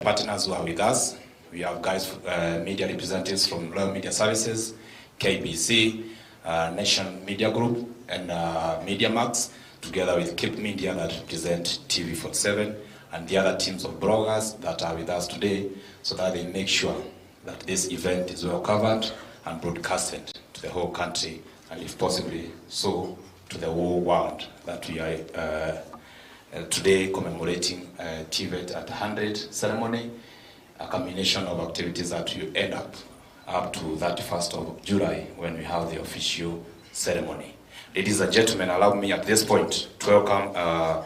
Partners who are with us. We have media representatives from Royal Media Services, KBC, Nation Media Group, and Media Max, together with Cape Media that represent TV47, and the other teams of bloggers that are with us today, so that they make sure that this event is well covered and broadcasted to the whole country, and if possibly so to the whole world, that we are today commemorating TVET at 100 ceremony, a combination of activities that will end up to 31st of July when we have the official ceremony. Ladies and gentlemen, allow me at this point to welcome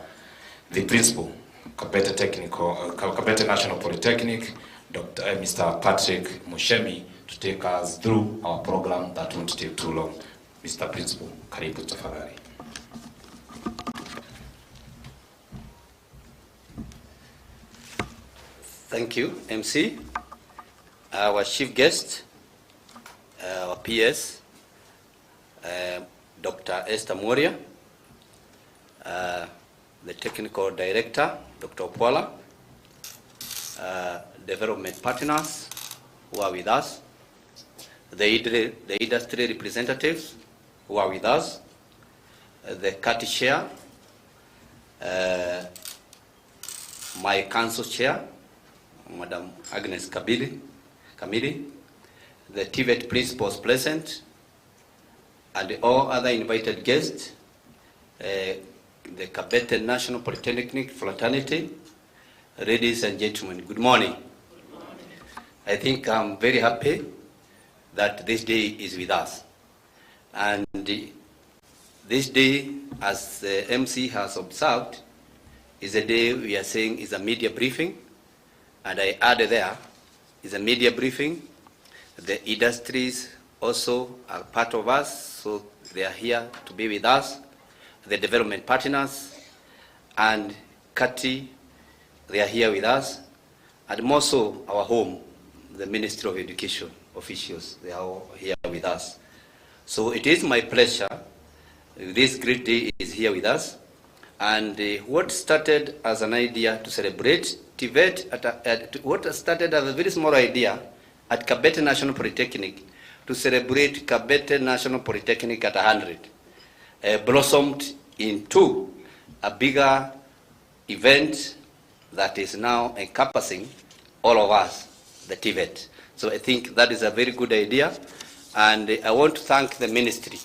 the principal, Kabete National Polytechnic, Mr. Patrick Mushemi, to take us through our program that won't take too long. Mr. Principal, karibu tafadhali. Thank you, MC. Our chief guest, our PS, Dr. Esther Moria, the technical director, Dr. Opola, development partners who are with us, the industry representatives who are with us, the CATI chair, my council chair, Madam Agnes Kamili, the TVET principals present, and all other invited guests, the Kabete National Polytechnic fraternity. Ladies and gentlemen, good morning. Good morning. I think I'm very happy that this day is with us. And this day, as the MC has observed, is a day we are saying is a media briefing. And I added there is a media briefing. The industries also are part of us, so they are here to be with us. The development partners and CATI, they are here with us. And also our home, the Ministry of Education officials, they are all here with us. So it is my pleasure, this great day is here with us. And what started as an idea to celebrate TVET, what started as a very small idea at Kabete National Polytechnic to celebrate Kabete National Polytechnic at 100, blossomed into a bigger event that is now encompassing all of us, the TVET. So I think that is a very good idea, and I want to thank the ministry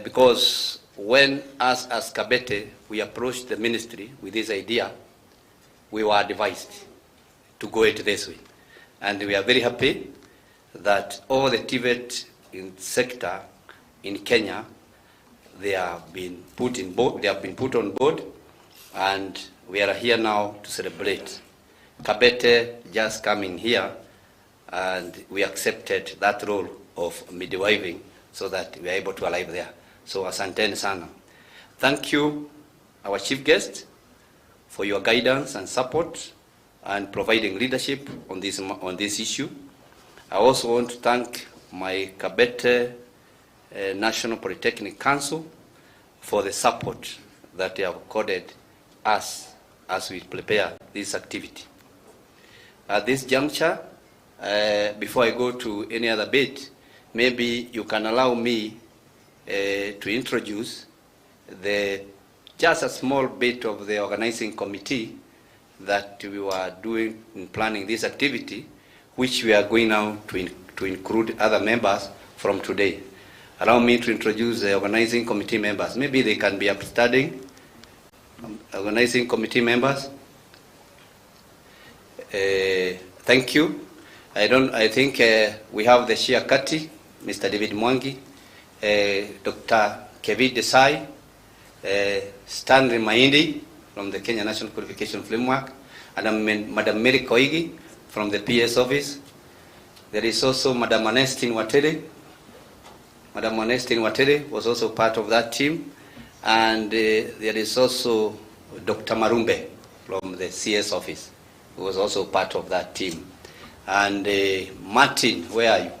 because when us as Kabete, we approached the ministry with this idea, we were advised to go it this way. And we are very happy that all the TVET in sector in Kenya, they have been put on board, and we are here now to celebrate. Kabete just coming here, and we accepted that role of midwiving so that we are able to arrive there. So asanteni sana. Thank you, our chief guest, for your guidance and support and providing leadership on this issue. I also want to thank my Kabete National Polytechnic Council for the support that they have accorded us as we prepare this activity. At this juncture, before I go to any other bit, maybe you can allow me to introduce just a small bit of the organizing committee that we were doing in planning this activity, which we are going now to include other members from today. Allow me to introduce the organizing committee members. Maybe they can be upstanding. Organizing committee members. Thank you. I think we have the chair CATI, Mr. David Mwangi, Dr. Kevin Desai, Stanley Maindi from the Kenya National Qualification Framework, and Madam Mary Koigi from the PS office. There is also Madam Ernestine Watere. Madam Ernestine Watere was also part of that team. And there is also Dr. Marumbe from the CS office, who was also part of that team. And Martin, where are you?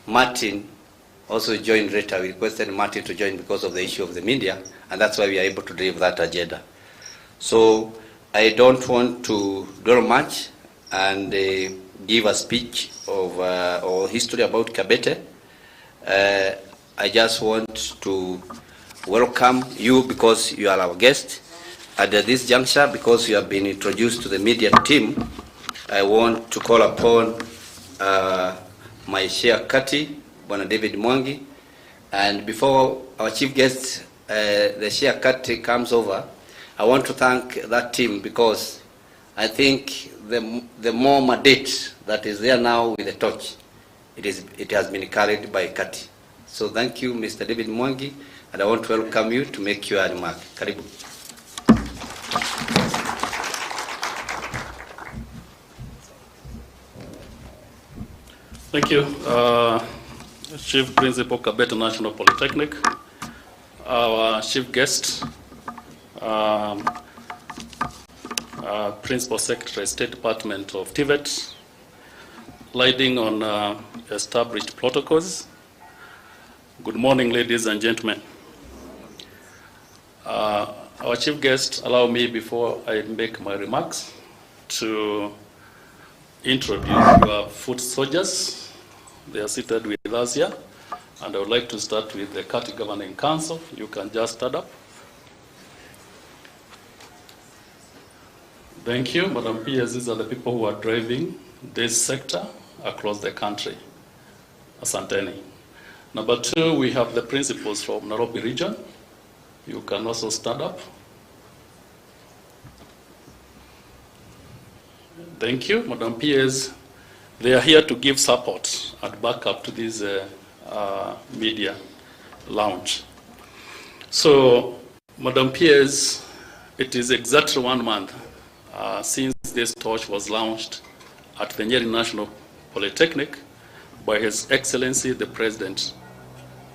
Martin also joined later. We requested Martin to join because of the issue of the media, and that's why we are able to deliver that agenda. So I don't want to dwell much and give a speech of or history about Kabete. I just want to welcome you because you are our guest. At this juncture, because you have been introduced to the media team, I want to call upon my Chair Kati, Bwana David Mwangi, and before our chief guest, the Chair Kati, comes over, I want to thank that team because I think the more mandate that is there now with the torch, it has been carried by Kati. So thank you, Mr. David Mwangi, and I want to welcome you to make your remark. Karibu. Thank you, Chief Principal Kabete National Polytechnic, our chief guest, Principal Secretary, State Department of TVET, leading on established protocols. Good morning, ladies and gentlemen. Our chief guest, allow me, before I make my remarks, to introduce our foot soldiers. They are seated with us here. And I would like to start with the Kati Governing Council. You can just stand up. Thank you, Madam PS. These are the people who are driving this sector across the country. Asanteni. Number two, we have the principals from Nairobi region. You can also stand up. Thank you, Madam PS. They are here to give support and backup to this media launch. So, Madam PS, it is exactly 1 month since this torch was launched at the Nyeri National Polytechnic by His Excellency, the President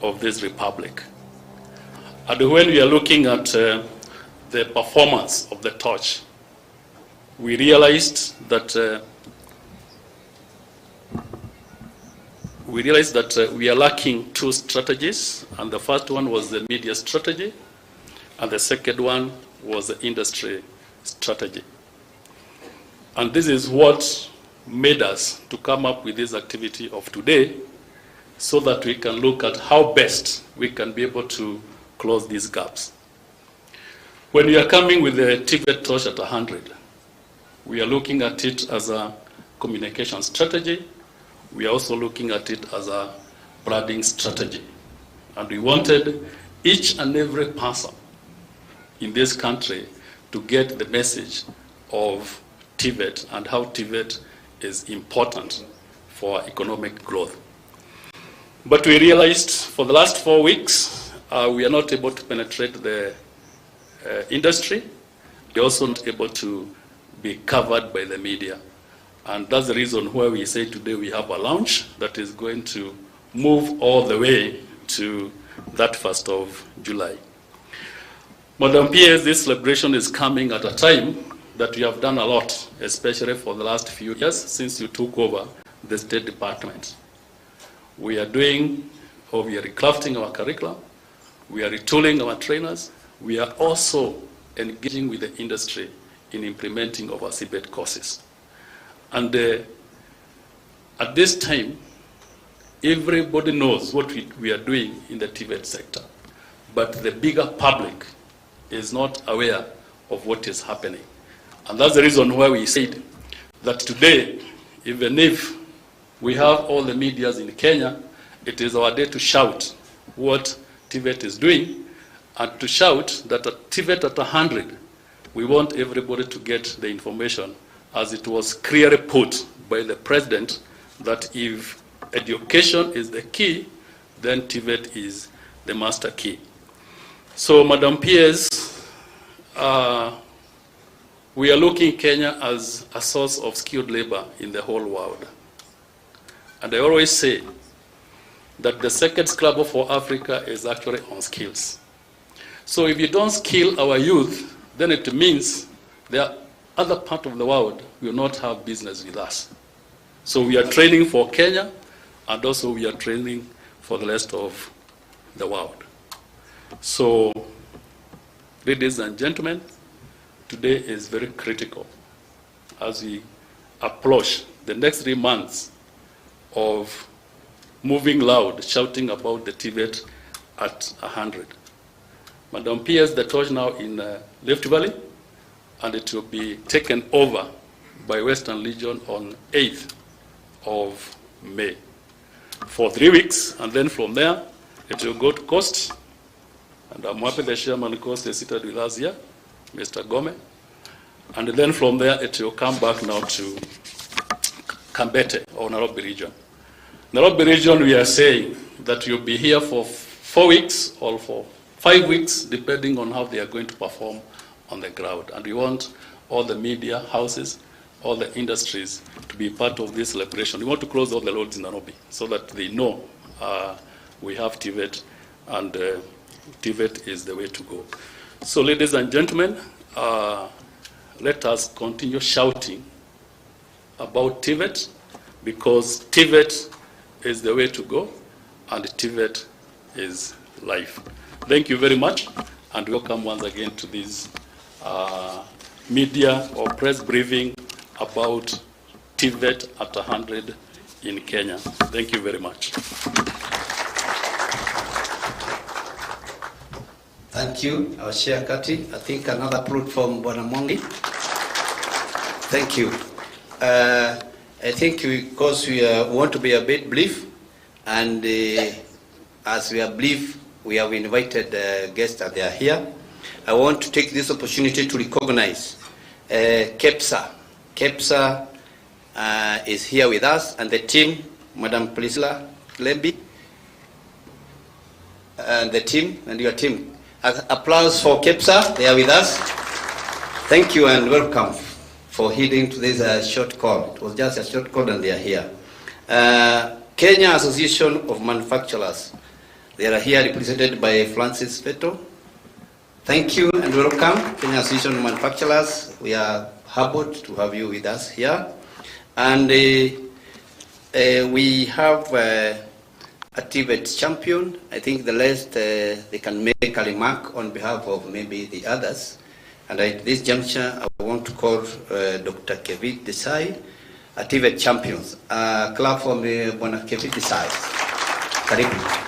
of this Republic. And when we are looking at the performance of the torch, we realized that we are lacking two strategies, and the first one was the media strategy, and the second one was the industry strategy. And this is what made us to come up with this activity of today, so that we can look at how best we can be able to close these gaps. When we are coming with the TVET torch at 100, we are looking at it as a communication strategy. We are also looking at it as a branding strategy. And we wanted each and every person in this country to get the message of TVET and how TVET is important for economic growth. But we realized for the last 4 weeks, we are not able to penetrate the industry. We are also not able to be covered by the media. And that's the reason why we say today we have a launch that is going to move all the way to that 1st of July. Madam PS, this celebration is coming at a time that we have done a lot, especially for the last few years since you took over the State Department. We are doing, or we are recrafting our curriculum, we are retooling our trainers, we are also engaging with the industry in implementing of our CBET courses. And at this time, everybody knows what we are doing in the TVET sector, but the bigger public is not aware of what is happening. And that's the reason why we said that today, even if we have all the medias in Kenya, it is our day to shout what TVET is doing, and to shout that at TVET at 100, we want everybody to get the information, as it was clearly put by the President, that if education is the key, then TVET is the master key. So, Madam PS, we are looking Kenya as a source of skilled labor in the whole world. And I always say that the second scrabble for Africa is actually on skills. So if you don't skill our youth, then it means there are other parts of the world will not have business with us. So we are training for Kenya, and also we are training for the rest of the world. So, ladies and gentlemen, today is very critical as we approach the next 3 months of moving loud, shouting about the TVET at 100. Madam PS, the torch now in Rift Valley, and it will be taken over by Western Legion on 8th of May for 3 weeks, and then from there it will go to Coast, and I'm happy the chairman Coast is seated with us here, Mr. Gomez, and then from there it will come back now to Kabete or Nairobi region. Nairobi region, we are saying that you'll be here for 4 weeks or for 5 weeks, depending on how they are going to perform on the ground. And we want all the media houses, all the industries to be part of this celebration. We want to close all the roads in Nairobi so that they know we have TVET, and TVET is the way to go. So, ladies and gentlemen, let us continue shouting about TVET, because TVET is the way to go, and TVET is life. Thank you very much, and welcome once again to this media or press briefing about TVET at 100 in Kenya. Thank you very much. Thank you, our Chair Kati. I think another plot from Bwana. Thank you. I think because we want to be a bit brief, and as we are brief, we have invited guests that they are here. I want to take this opportunity to recognize KEPSA. KEPSA is here with us, and the team, Madam Priscilla Lembi, and the team, and your team. Applause for KEPSA, they are with us. Thank you and welcome for heeding to this short call. It was just a short call and they are here. Kenya Association of Manufacturers, they are here represented by Francis Veto. Thank you and welcome, Kenya Association of Manufacturers. We are humbled to have you with us here. And we have a TVET champion. I think the rest, they can make a remark on behalf of maybe the others. And at this juncture, I want to call Dr. Kabete Desai, a TVET champion. Clap for me, Bwana Kabete Desai. Karibu.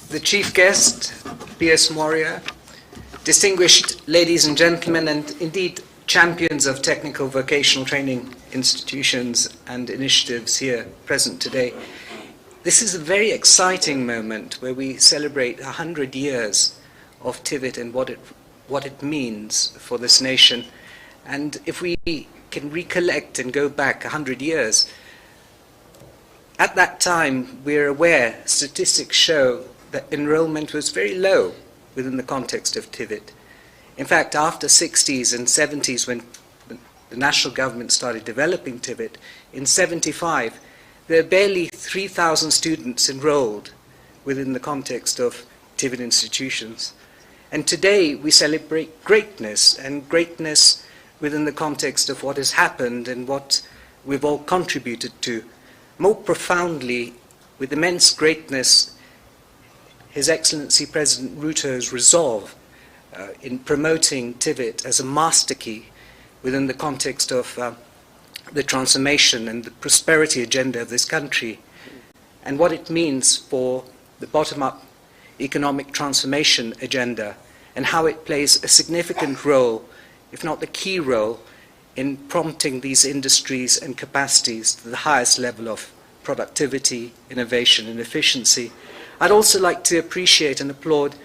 The chief guest, P.S. Moria, distinguished ladies and gentlemen, and indeed champions of technical vocational training institutions and initiatives here present today. This is a very exciting moment where we celebrate 100 years of TVET and what it means for this nation. And if we can recollect and go back 100 years, at that time we're aware statistics show that enrollment was very low within the context of TVET. In fact, after 60s and 70s, when the national government started developing TVET, in 75, there are barely 3,000 students enrolled within the context of TVET institutions. And today we celebrate greatness, and greatness within the context of what has happened and what we've all contributed to. More profoundly, with immense greatness, His Excellency President Ruto's resolve in promoting TVET as a master key within the context of the transformation and the prosperity agenda of this country, and what it means for the bottom-up economic transformation agenda, and how it plays a significant role, if not the key role, in prompting these industries and capacities to the highest level of productivity, innovation, and efficiency. I'd also like to appreciate and applaud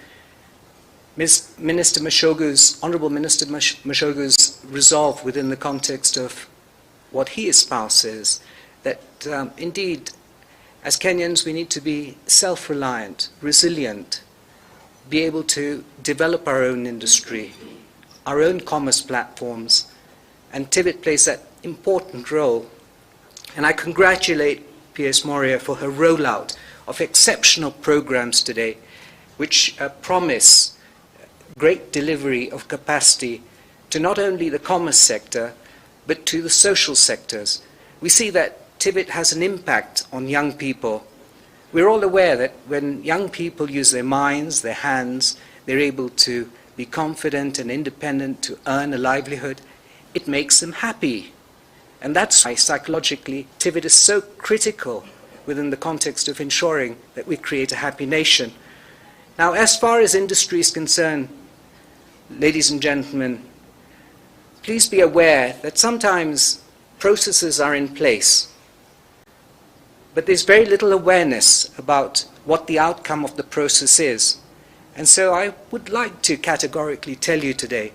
Minister Mashogu's, Honourable Minister Mashogu's resolve within the context of what he espouses, that indeed, as Kenyans, we need to be self-reliant, resilient, be able to develop our own industry, our own commerce platforms, and TVET plays that important role. And I congratulate P.S. Moria for her rollout of exceptional programs today, which promise great delivery of capacity to not only the commerce sector, but to the social sectors. We see that TVET has an impact on young people We're all aware that when young people use their minds, their hands, they're able to be confident and independent to earn a livelihood. It makes them happy. And that's why psychologically TVET is so critical within the context of ensuring that we create a happy nation. Now, as far as industry is concerned, ladies and gentlemen, please be aware that sometimes processes are in place, but there's very little awareness about what the outcome of the process is. And so I would like to categorically tell you today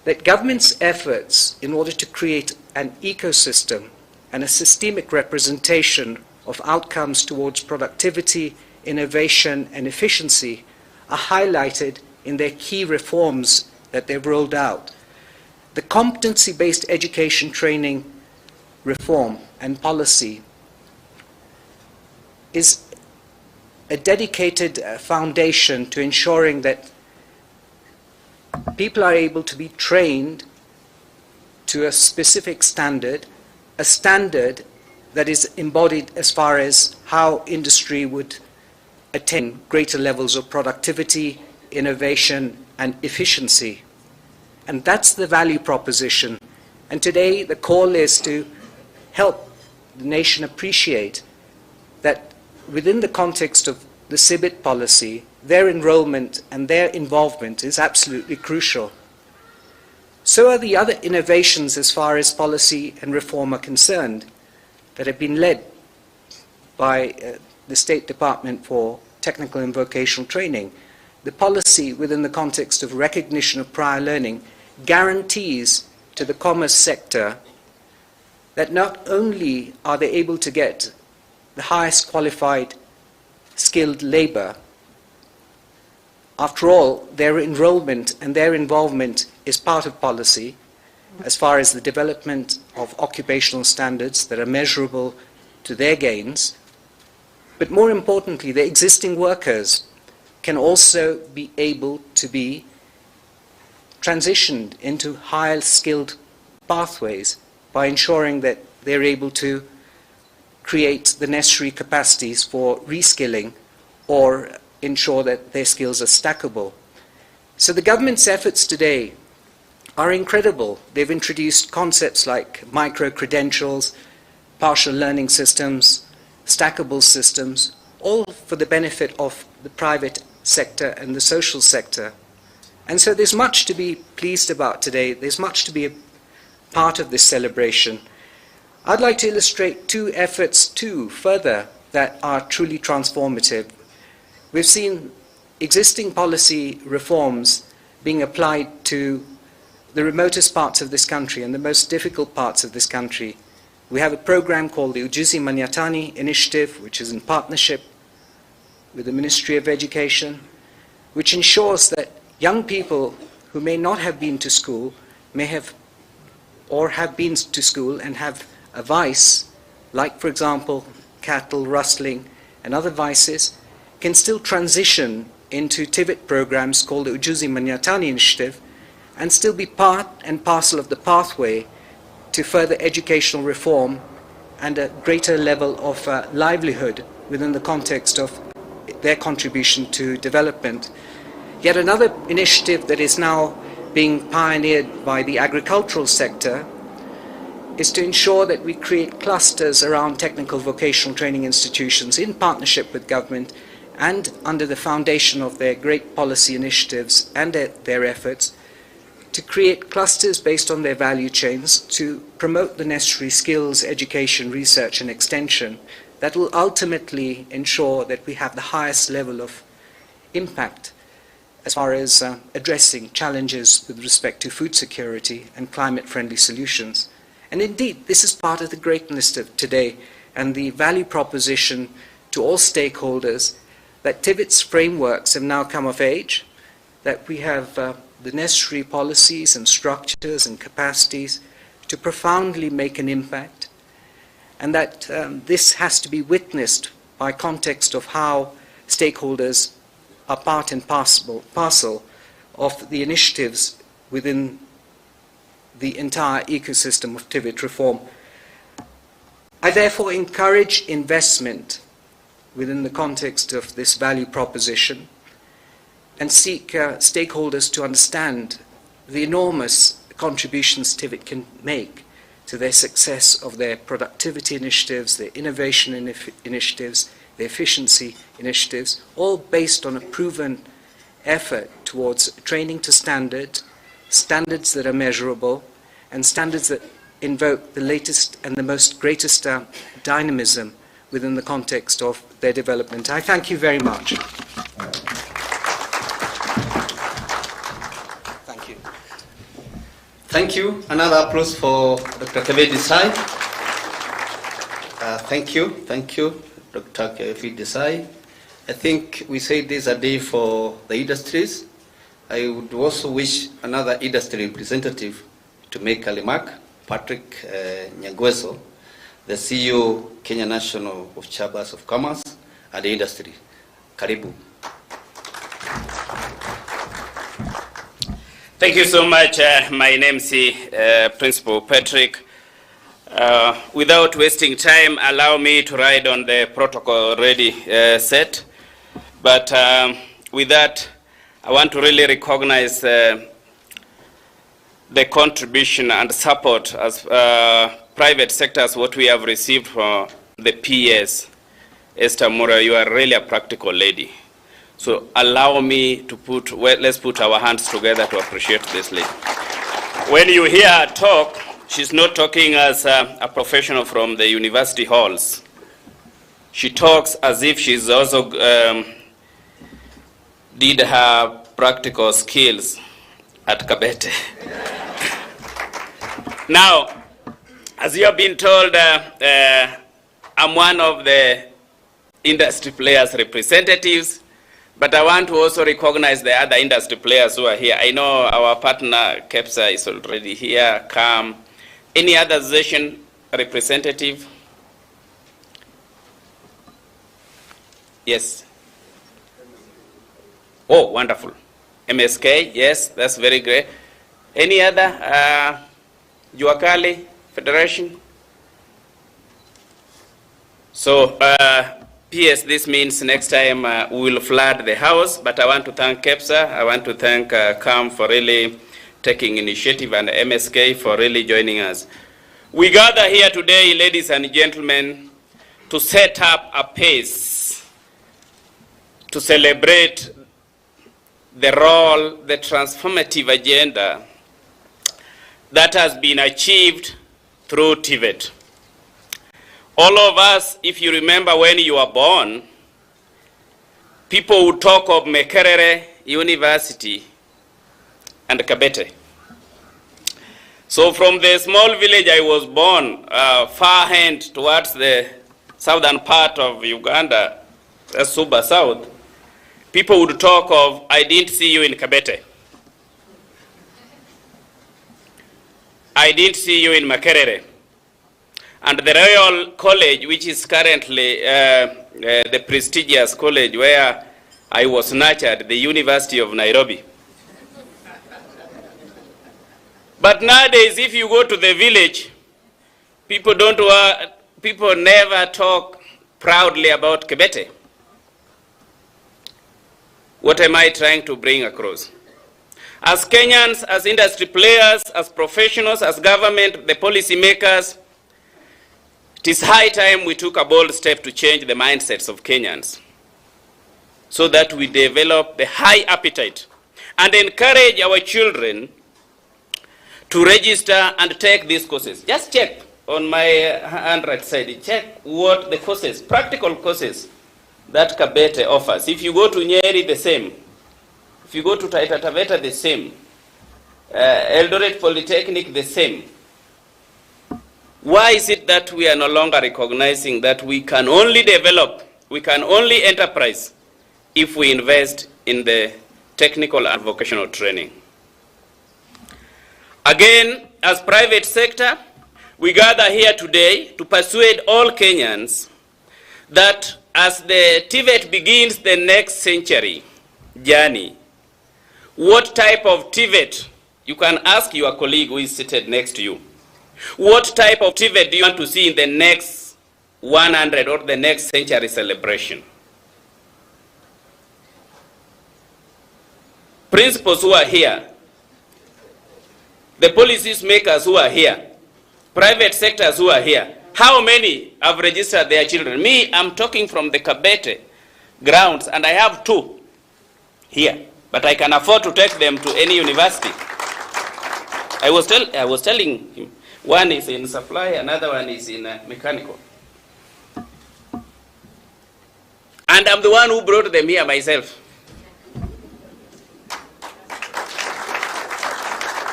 that government's efforts in order to create an ecosystem and a systemic representation of outcomes towards productivity, innovation, and efficiency are highlighted in their key reforms that they've rolled out. The competency-based education training reform and policy is a dedicated foundation to ensuring that people are able to be trained to a specific standard, a standard that is embodied as far as how industry would attain greater levels of productivity, innovation, and efficiency. And that's the value proposition. And today the call is to help the nation appreciate that within the context of the CBIT policy, their enrollment and their involvement is absolutely crucial. So are the other innovations as far as policy and reform are concerned that have been led by the State Department for Technical and Vocational Training. The policy within the context of recognition of prior learning guarantees to the commerce sector that not only are they able to get the highest qualified skilled labor, after all, their enrollment and their involvement is part of policy as far as the development of occupational standards that are measurable to their gains. But more importantly, the existing workers can also be able to be transitioned into higher skilled pathways by ensuring that they're able to create the necessary capacities for reskilling or ensure that their skills are stackable. So the government's efforts today are incredible. They've introduced concepts like micro-credentials, partial learning systems, stackable systems, all for the benefit of the private sector and the social sector. And so there's much to be pleased about today. There's much to be a part of this celebration. I'd like to illustrate two efforts too further that are truly transformative. We've seen existing policy reforms being applied to the remotest parts of this country and the most difficult parts of this country. We have a program called the Ujuzi Manyatani Initiative, which is in partnership with the Ministry of Education, which ensures that young people who may not have been to school may have or have been to school and have a vice, like for example cattle rustling and other vices, can still transition into TVET programs called the Ujuzi Manyatani Initiative and still be part and parcel of the pathway to further educational reform and a greater level of livelihood within the context of their contribution to development. Yet another initiative that is now being pioneered by the agricultural sector is to ensure that we create clusters around technical vocational training institutions in partnership with government and under the foundation of their great policy initiatives and their efforts to create clusters based on their value chains to promote the necessary skills, education, research and extension that will ultimately ensure that we have the highest level of impact as far as addressing challenges with respect to food security and climate-friendly solutions. And indeed, this is part of the greatness of today and the value proposition to all stakeholders that TVET's frameworks have now come of age, that we have the necessary policies and structures and capacities to profoundly make an impact, and that this has to be witnessed by context of how stakeholders are part and parcel of the initiatives within the entire ecosystem of TVET reform. I therefore encourage investment within the context of this value proposition and seek stakeholders to understand the enormous contributions TVET can make to their success of their productivity initiatives, their innovation initiatives, their efficiency initiatives, all based on a proven effort towards training to standards that are measurable, and standards that invoke the latest and the most greatest dynamism within the context of their development. I thank you very much. Thank you. Thank you. Another applause for Dr. Kabete Desai. Thank you, Dr. Kabete Desai. I think we say this is a day for the industries. I would also wish another industry representative to make a remark, Patrick Nyagweso, the CEO, Kenya National of Chambers of Commerce and Industry. Karibu. Thank you so much. My name is Principal Patrick. Without wasting time, allow me to ride on the protocol already set. But with that, I want to really recognize the contribution and support as private sectors, what we have received from the PS. Esther Mura, you are really a practical lady. So allow me to let's put our hands together to appreciate this lady. When you hear her talk, she's not talking as a professional from the university halls. She talks as if she's also did her practical skills at Kabete. Now, as you have been told, I'm one of the industry players representatives, but I want to also recognize the other industry players who are here. I know our partner, KEPSA, is already here, CAM. Any other association representative? Yes. Oh, wonderful. MSK, yes, that's very great. Any other? Juakali Federation? So, PS, this means next time we will flood the house, but I want to thank KEPSA, I want to thank CAM for really taking initiative, and MSK for really joining us. We gather here today, ladies and gentlemen, to set up a pace, to celebrate the role, the transformative agenda that has been achieved through TVET. All of us, if you remember when you were born, people would talk of Makerere University and Kabete. So from the small village I was born, far hand towards the southern part of Uganda, Suba South, people would talk of, I didn't see you in Kabete. I didn't see you in Makerere. And the Royal College, which is currently the prestigious college where I was nurtured, the University of Nairobi. But nowadays, if you go to the village, people never talk proudly about Kabete. What am I trying to bring across? As Kenyans, as industry players, as professionals, as government, the policy makers, it is high time we took a bold step to change the mindsets of Kenyans so that we develop the high appetite and encourage our children to register and take these courses. Just check on my handwriting side, check what the courses, practical courses that Kabete offers. If you go to Nyeri, the same. If you go to Taita Taveta, the same. Eldoret Polytechnic, the same. Why is it that we are no longer recognizing that we can only develop, we can only enterprise if we invest in the technical and vocational training? Again, as private sector, we gather here today to persuade all Kenyans that as the TVET begins the next century journey, what type of TVET, you can ask your colleague who is seated next to you, what type of TVET do you want to see in the next 100 or the next century celebration. Principals who are here, the policies makers who are here, private sectors who are here, how many have registered their children? Me, I'm talking from the Kabete grounds, and I have 2 here, but I can afford to take them to any university. I was telling him, one is in supply, another one is in mechanical. And I'm the one who brought them here myself.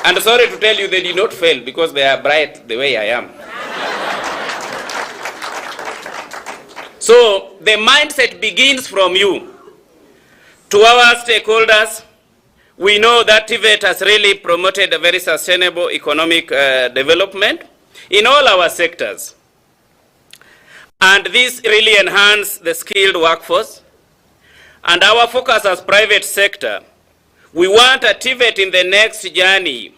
And sorry to tell you, they did not fail because they are bright the way I am. So the mindset begins from you. To our stakeholders, we know that TVET has really promoted a very sustainable economic development in all our sectors. And this really enhances the skilled workforce. And our focus as private sector, we want a TVET in the next journey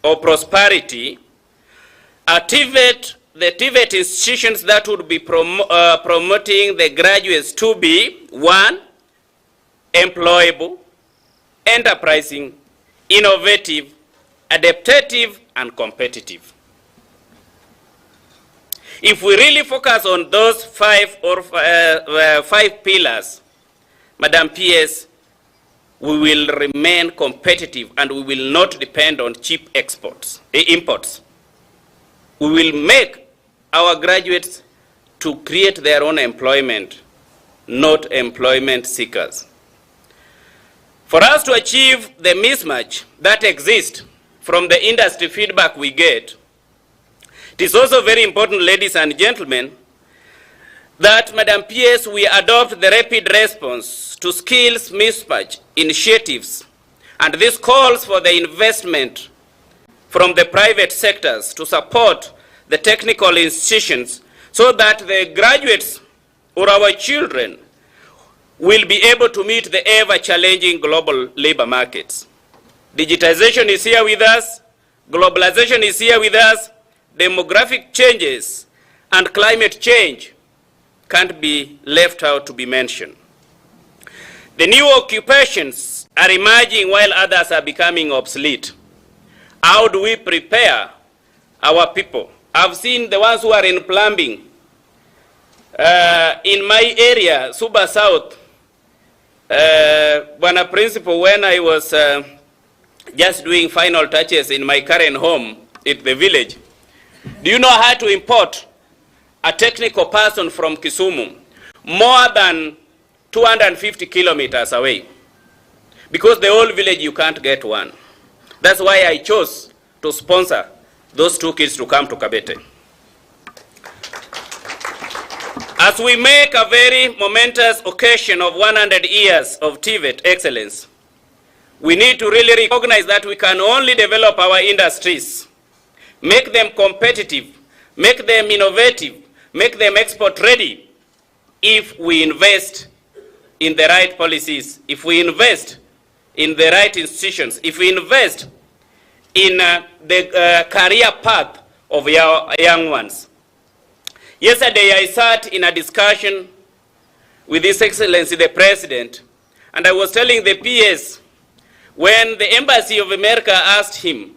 of prosperity, a TVET, the TVET institutions that would be promoting the graduates to be, 1, employable, enterprising, innovative, adaptive, and competitive. If we really focus on those 5 pillars, Madam PS, we will remain competitive and we will not depend on cheap imports. We will make our graduates to create their own employment, not employment seekers. For us to achieve the mismatch that exists from the industry feedback we get, it is also very important, ladies and gentlemen, that, Madam PS, we adopt the rapid response to skills mismatch initiatives. And this calls for the investment from the private sectors to support the technical institutions so that the graduates or our children will be able to meet the ever-challenging global labor markets. Digitization is here with us, globalization is here with us, demographic changes and climate change can't be left out to be mentioned. The new occupations are emerging while others are becoming obsolete. How do we prepare our people? I've seen the ones who are in plumbing. In my area, Suba South, when a principal, when I was just doing final touches in my current home at the village, do you know how to import a technical person from Kisumu more than 250 kilometers away? Because the whole village, you can't get one. That's why I chose to sponsor those 2 kids to come to Kabete. As we make a very momentous occasion of 100 years of TVET excellence, we need to really recognize that we can only develop our industries, make them competitive, make them innovative, make them export ready if we invest in the right policies, if we invest in the right institutions, if we invest in the career path of our young ones. Yesterday I sat in a discussion with His Excellency the President, and I was telling the PS, when the Embassy of America asked him,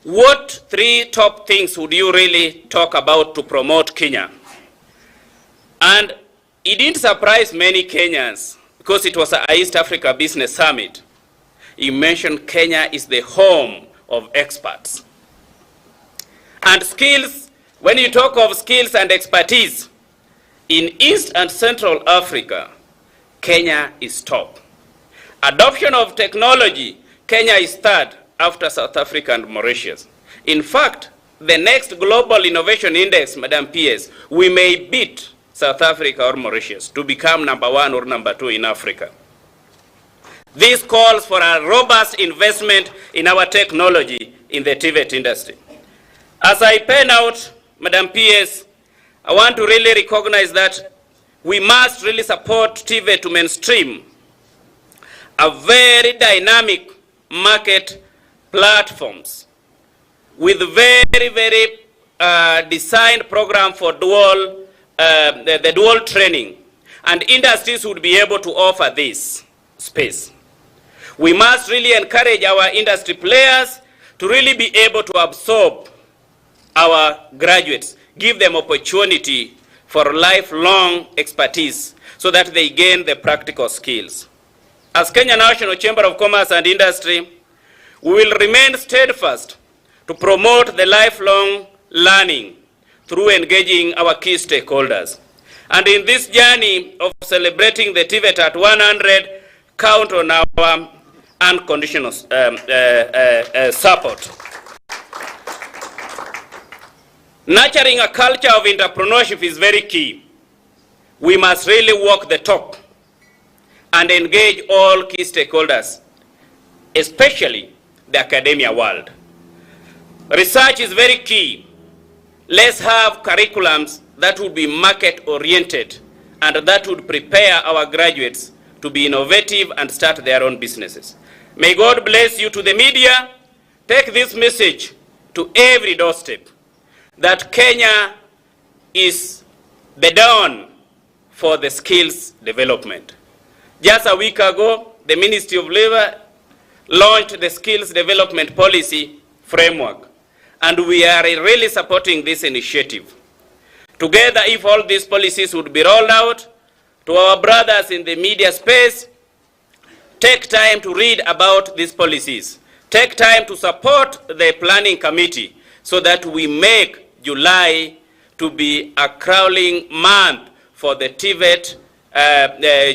what 3 top things would you really talk about to promote Kenya? And it didn't surprise many Kenyans because it was an East Africa Business Summit. He mentioned Kenya is the home of experts. And skills, when you talk of skills and expertise, in East and Central Africa, Kenya is top. Adoption of technology, Kenya is 3rd after South Africa and Mauritius. In fact, the next Global Innovation Index, Madam PS, we may beat South Africa or Mauritius to become number 1 or number 2 in Africa. This calls for a robust investment in our technology in the TVET industry. As I pen out, Madam PS, I want to really recognize that we must really support TVET to mainstream a very dynamic market platforms with very, very designed program for dual the dual training, and industries would be able to offer this space. We must really encourage our industry players to really be able to absorb our graduates, give them opportunity for lifelong expertise so that they gain the practical skills. As Kenya National Chamber of Commerce and Industry, we will remain steadfast to promote the lifelong learning through engaging our key stakeholders. And in this journey of celebrating the TVET at 100, count on our unconditional support. Nurturing a culture of entrepreneurship is very key. We must really walk the talk and engage all key stakeholders, especially the academia world. Research is very key. Let's have curriculums that would be market-oriented and that would prepare our graduates to be innovative and start their own businesses. May God bless you. To the media, take this message to every doorstep that Kenya is the dawn for the skills development. Just a week ago, the Ministry of Labor launched the skills development policy framework, and we are really supporting this initiative. Together, if all these policies would be rolled out, to our brothers in the media space, take time to read about these policies. Take time to support the planning committee so that we make July to be a crowning month for the TVET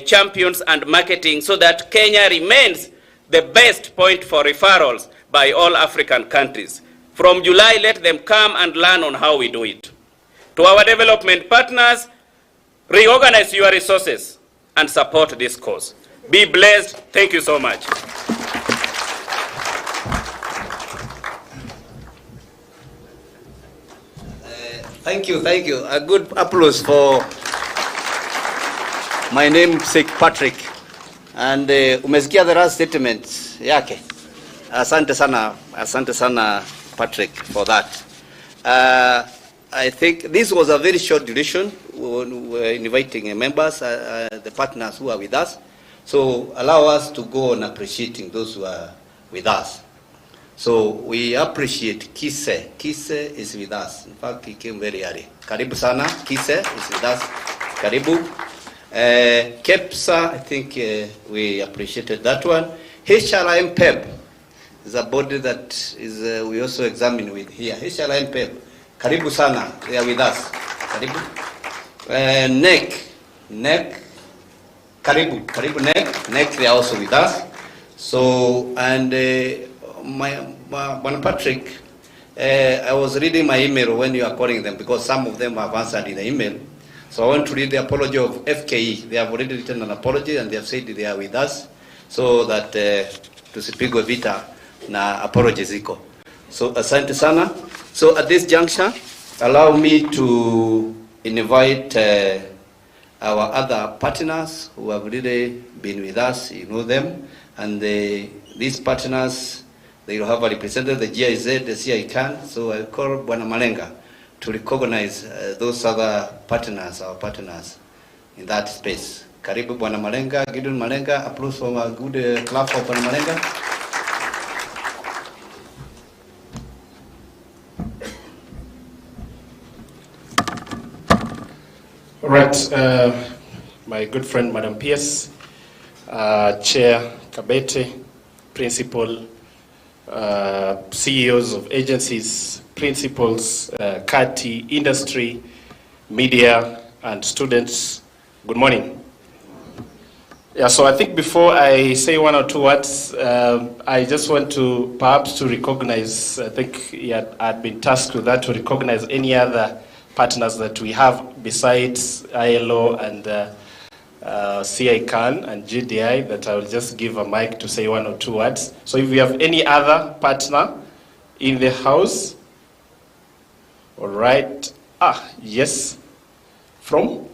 champions and marketing, so that Kenya remains the best point for referrals by all African countries. From July, let them come and learn on how we do it. To our development partners, reorganize your resources and support this cause. Be blessed. Thank you so much. Thank you. A good applause for my namesake Patrick. And umesikia the last statement yake. Asante sana Patrick for that. I think this was a very short duration. We were inviting members, the partners who are with us. So allow us to go on appreciating those who are with us. So we appreciate Kise. Kise is with us. In fact, he came very early. Karibu sana. Kise is with us. Karibu. KEPSA, I think we appreciated that one. HRIM PEP is a body that is we also examine with here. HRIM PEP. Karibu sana. They are with us. Karibu. NEC. Karibu NEC. They are also with us. So, and Bwana Patrick, I was reading my email when you are calling them, because some of them have answered in the email. So I want to read the apology of FKE. They have already written an apology and they have said they are with us, so that tusipigwe vita na apology ziko. So asante sana. So at this juncture, allow me to invite our other partners who have really been with us. You know them, and these partners, they will have a representative, the GIZ, the CICAN. So I call Bwana Malenga to recognize those other partners, our partners in that space. Karibu Bwana Malenga, Gideon Malenga. Applause for a good clap for Bwana Malenga. All right, my good friend Madam Pierce, Chair Kabete, Principal, CEOs of agencies, principals, Kati, industry, media, and students, good morning. Yeah, so I think before I say one or two words, I just want to perhaps to recognize, I think I'd been tasked with that, to recognize any other partners that we have besides ILO and CICAN and GDI, that I will just give a mic to say one or two words. So if we have any other partner in the house, all right. Yes. From?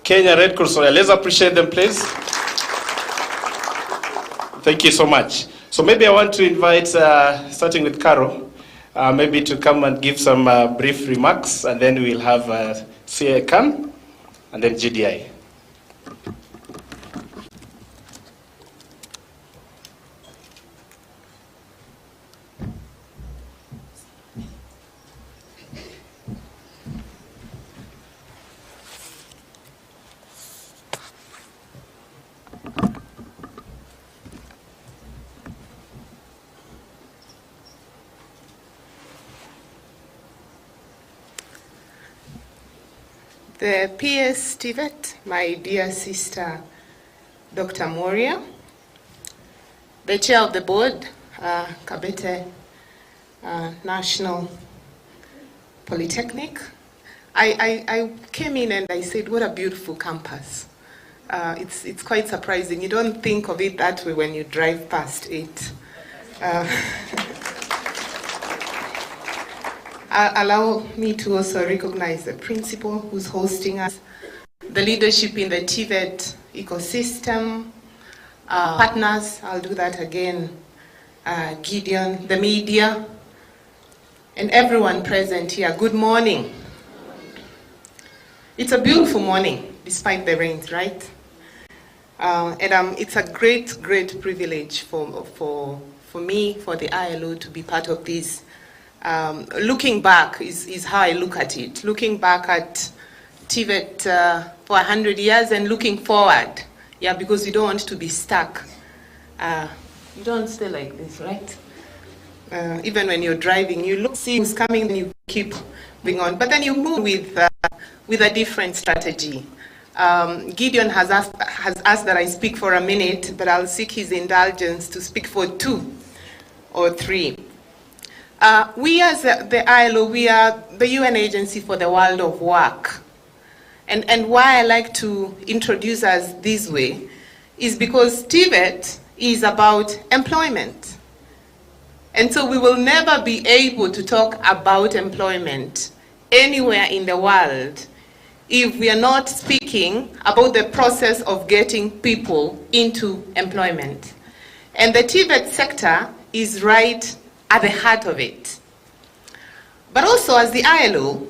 Kenya Red Cross Society. Let's appreciate them, please. Thank you so much. So maybe I want to invite, starting with Carol, maybe to come and give some brief remarks, and then we'll have CA Khan and then GDI. The PS TVET, my dear sister, Dr. Moria, the chair of the board, Kabete National Polytechnic. I came in and I said, what a beautiful campus. It's quite surprising. You don't think of it that way when you drive past it. Allow me to also recognize the principal who's hosting us, the leadership in the TVET ecosystem, partners, I'll do that again, Gideon, the media, and everyone present here. Good morning. It's a beautiful morning, despite the rains, right? And it's a great, great privilege for me, for the ILO, to be part of this. Looking back is how I look at it. Looking back at TVET for 100 years and looking forward. Yeah, because you don't want to be stuck. You don't stay like this, right? Even when you're driving, you look, see who's coming, and you keep going on. But then you move with a different strategy. Gideon has asked that I speak for a minute, but I'll seek his indulgence to speak for 2 or 3. We as the ILO, we are the UN Agency for the World of Work. And why I like to introduce us this way is because TVET is about employment. And so we will never be able to talk about employment anywhere in the world if we are not speaking about the process of getting people into employment. And the TVET sector is right at the heart of it. But also, as the ILO,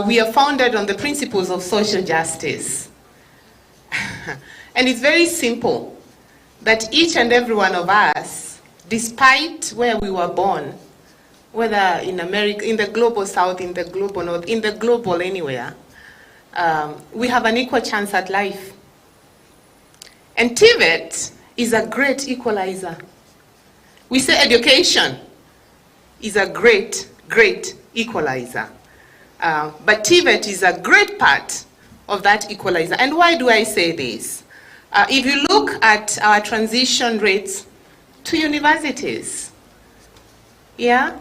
we are founded on the principles of social justice. And it's very simple, that each and every one of us, despite where we were born, whether in America, in the global south, in the global north, in the global anywhere, we have an equal chance at life. And TVET is a great equalizer. We say education is a great, great equalizer. But TVET is a great part of that equalizer. And why do I say this? If you look at our transition rates to universities, yeah,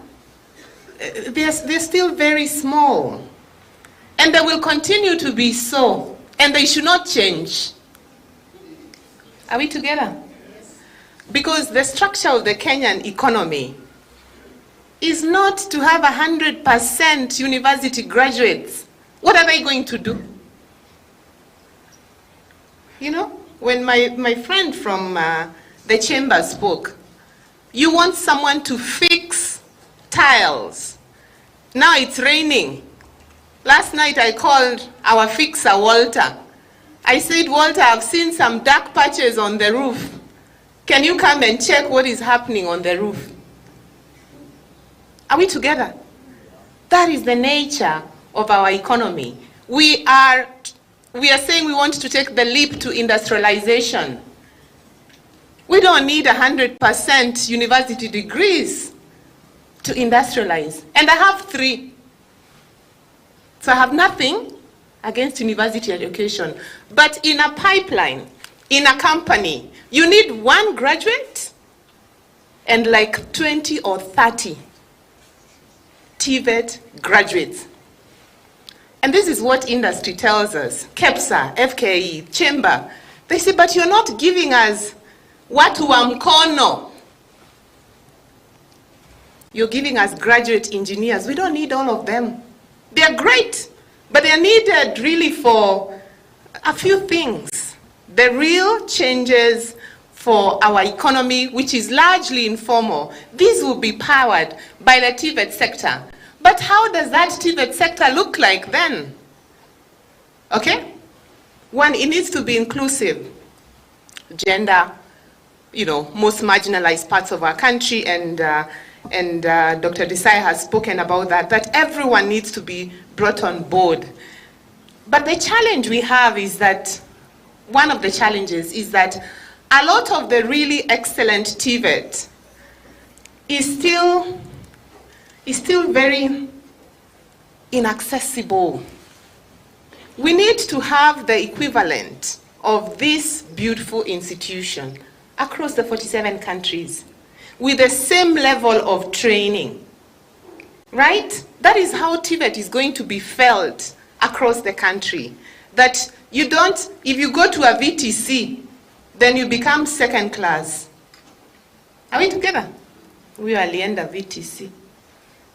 they're still very small. And they will continue to be so. And they should not change. Are we together? Yes. Because the structure of the Kenyan economy is not to have 100% university graduates. What are they going to do? You know, when my friend from the chamber spoke, you want someone to fix tiles. Now it's raining. Last night I called our fixer, Walter. I said, Walter, I've seen some dark patches on the roof. Can you come and check what is happening on the roof? Are we together? That is the nature of our economy. We are saying we want to take the leap to industrialization. We don't need 100% university degrees to industrialize. And I have 3. So I have nothing against university education. But in a pipeline, in a company, you need 1 graduate and like 20 or 30 TVET graduates. And this is what industry tells us. KEPSA, FKE, Chamber. They say, but you're not giving us watu wa mkono. You're giving us graduate engineers. We don't need all of them. They're great, but they're needed really for a few things. The real changes for our economy, which is largely informal. These will be powered by the TVET sector. But how does that TVET sector look like then? Okay? One, it needs to be inclusive. Gender, most marginalized parts of our country, and Dr. Desai has spoken about that everyone needs to be brought on board. But the challenge we have is that, one of the challenges is that a lot of the really excellent TVET is still very inaccessible. We need to have the equivalent of this beautiful institution across the 47 countries with the same level of training, right? That is how TVET is going to be felt across the country. That you don't, if you go to a VTC, then you become second class. Are we together? We alienda VTC.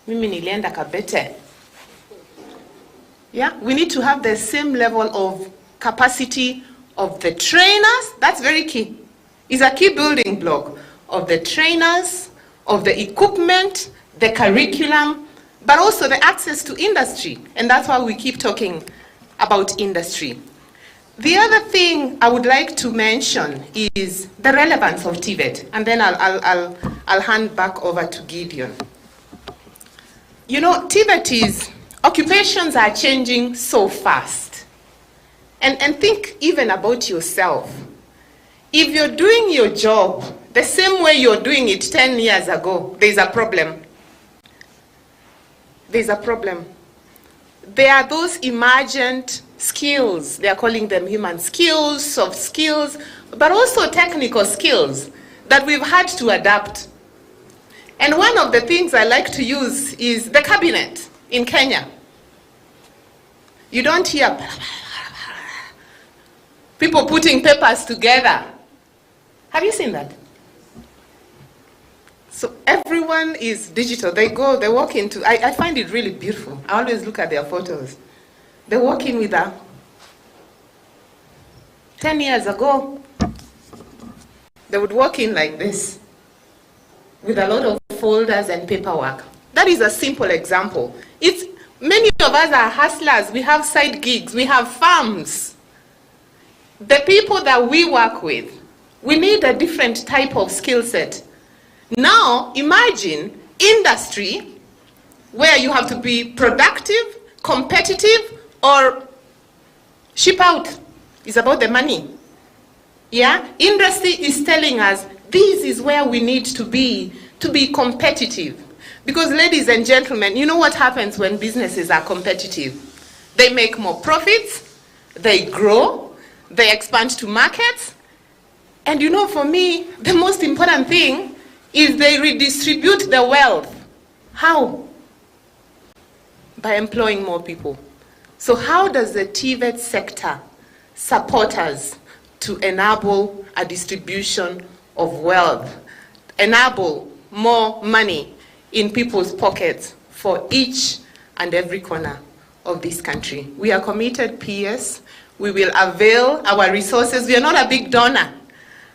Mimi nilienda Kabete. Yeah, we need to have the same level of capacity of the trainers. That's very key. It's a key building block of the trainers, of the equipment, the curriculum, but also the access to industry. And that's why we keep talking about industry. The other thing I would like to mention is the relevance of TVET, and then I'll hand back over to Gideon. TVET is, occupations are changing so fast. And think even about yourself. If you're doing your job the same way you're doing it 10 years ago, there's a problem. There's a problem. There are those emergent skills, they are calling them human skills, soft skills, but also technical skills that we've had to adapt. And one of the things I like to use is the cabinet in Kenya. You don't hear people putting papers together. Have you seen that? So everyone is digital. They walk into, I find it really beautiful. I always look at their photos. They walk in with 10 years ago, they would walk in like this, with a lot of folders and paperwork. That is a simple example. Many of us are hustlers. We have side gigs. We have farms. The people that we work with, we need a different type of skill set. Now, imagine industry where you have to be productive, competitive, or ship out. It's about the money. Yeah? Industry is telling us this is where we need to be competitive. Because ladies and gentlemen, you know what happens when businesses are competitive? They make more profits, they grow, they expand to markets, and for me, the most important thing is they redistribute the wealth. How? By employing more people. So how does the TVET sector support us to enable a distribution of wealth, enable more money in people's pockets for each and every corner of this country? We are committed PS. We will avail our resources. We are not a big donor.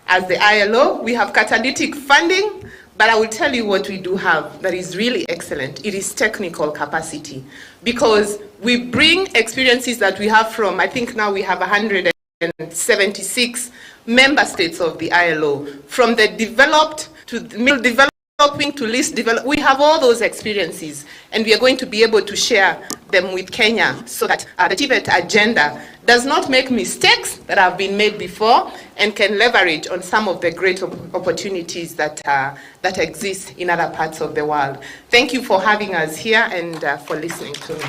As the ILO, we have catalytic funding, but I will tell you what we do have that is really excellent. It is technical capacity, because we bring experiences that we have from, I think now we have 176 member states of the ILO, from the developed to the middle developing to least developed. We have all those experiences, and we are going to be able to share them with Kenya so that the TVET agenda does not make mistakes that have been made before and can leverage on some of the great opportunities that exist in other parts of the world. Thank you for having us here and for listening to me.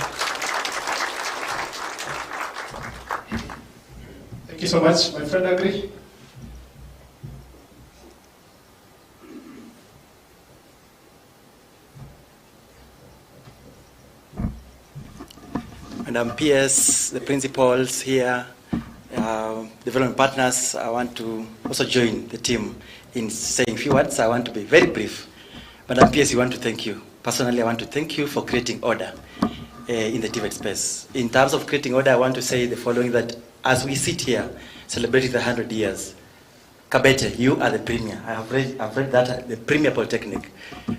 Thank you so much, my friend Agri. And PS, the principals here, development partners, I want to also join the team in saying a few words. I want to be very brief. Madam PS, we want to thank you. Personally, I want to thank you for creating order in the TVET space. In terms of creating order, I want to say the following, that as we sit here celebrating the 100 years, Kabete, you are the premier. I've read that, the premier Polytechnic,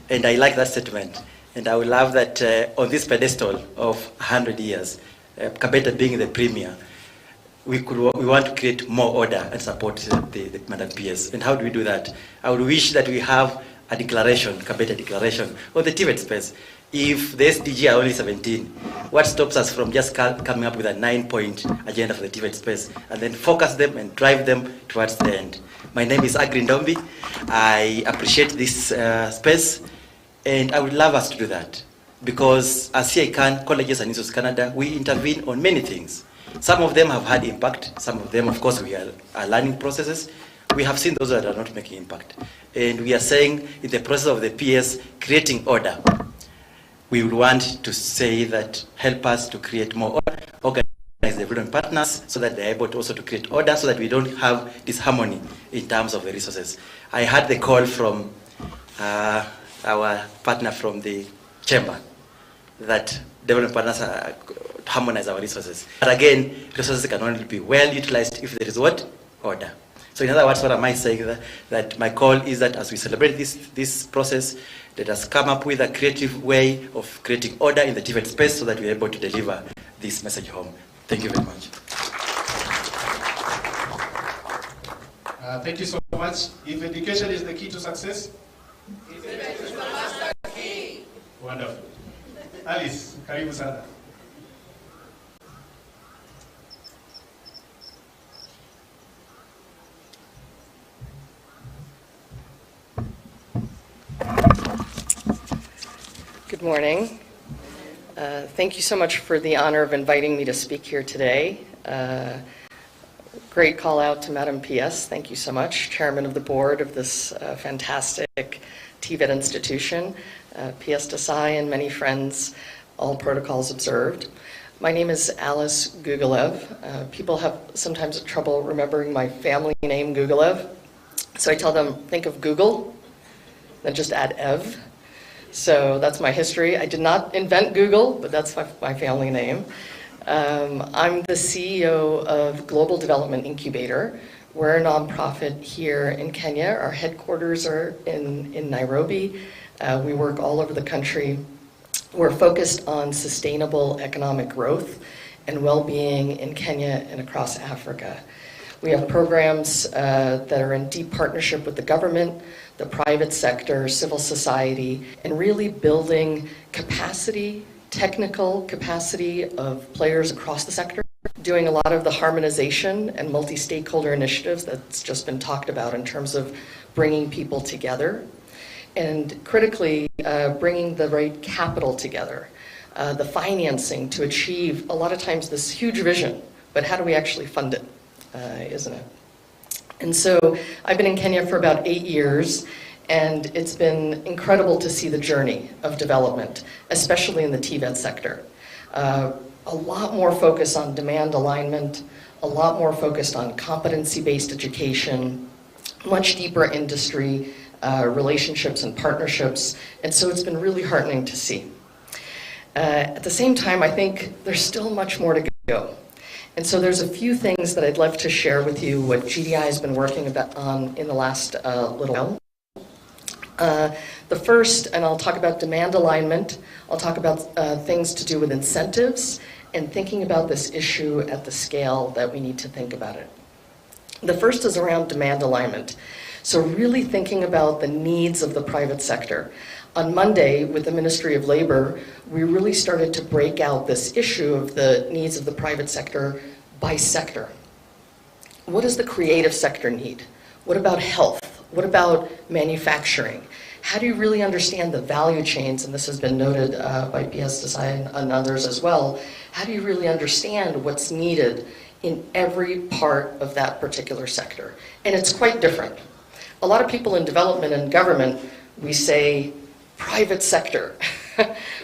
and I like that statement. And I would love that on this pedestal of 100 years, Kabete being the premier, we want to create more order and support the Madam PS. And how do we do that? I would wish that we have a declaration, Kabete declaration, on the TVET space. If the SDG are only 17, what stops us from just coming up with a 9-point agenda for the TVET space and then focus them and drive them towards the end? My name is Agri Ndombi. I appreciate this space, and I would love us to do that because as CICAN, Colleges and Institutes Canada, we intervene on many things. Some of them have had impact. Some of them, of course, we are learning processes. We have seen those that are not making impact. And we are saying in the process of the PS creating order, we would want to say that help us to create more order, organize the development partners so that they're able to also to create order so that we don't have disharmony in terms of the resources. I had the call from our partner from the chamber that development partners are harmonize our resources. But again, resources can only be well utilized if there is what? Order. So in other words, what am I saying? That my call is that as we celebrate this process, let us come up with a creative way of creating order in the TVET space so that we're able to deliver this message home. Thank you very much. Thank you so much. If education is the key to success? Wonderful. Alice, karibu sana. Good morning. Thank you so much for the honor of inviting me to speak here today. Great call out to Madam PS. Thank you so much, Chairman of the Board of this fantastic TVET institution. PS Desai and many friends, all protocols observed. My name is Alice Gugulev. People have sometimes trouble remembering my family name, Gugulev. So I tell them, think of Google, then just add Ev. So that's my history. I did not invent Google, but that's my family name. I'm the CEO of Global Development Incubator. We're a nonprofit here in Kenya. Our headquarters are in Nairobi. We work all over the country. We're focused on sustainable economic growth and well-being in Kenya and across Africa. We have programs that are in deep partnership with the government, the private sector, civil society, and really building capacity, technical capacity of players across the sector, doing a lot of the harmonization and multi-stakeholder initiatives that's just been talked about in terms of bringing people together, and critically, bringing the right capital together, the financing to achieve a lot of times this huge vision, but how do we actually fund it, isn't it? And so I've been in Kenya for about 8 years, and it's been incredible to see the journey of development, especially in the TVET sector. A lot more focus on demand alignment, a lot more focused on competency-based education, much deeper industry relationships and partnerships, and so it's been really heartening to see. At the same time, I think there's still much more to go. And so there's a few things that I'd love to share with you what GDI has been working on in the last little while. The first, and I'll talk about demand alignment, I'll talk about things to do with incentives and thinking about this issue at the scale that we need to think about it. The first is around demand alignment. So really thinking about the needs of the private sector. On Monday, with the Ministry of Labor, we really started to break out this issue of the needs of the private sector by sector. What does the creative sector need? What about health? What about manufacturing? How do you really understand the value chains? And this has been noted by PS Design and others as well. How do you really understand what's needed in every part of that particular sector? And it's quite different. A lot of people in development and government, we say private sector,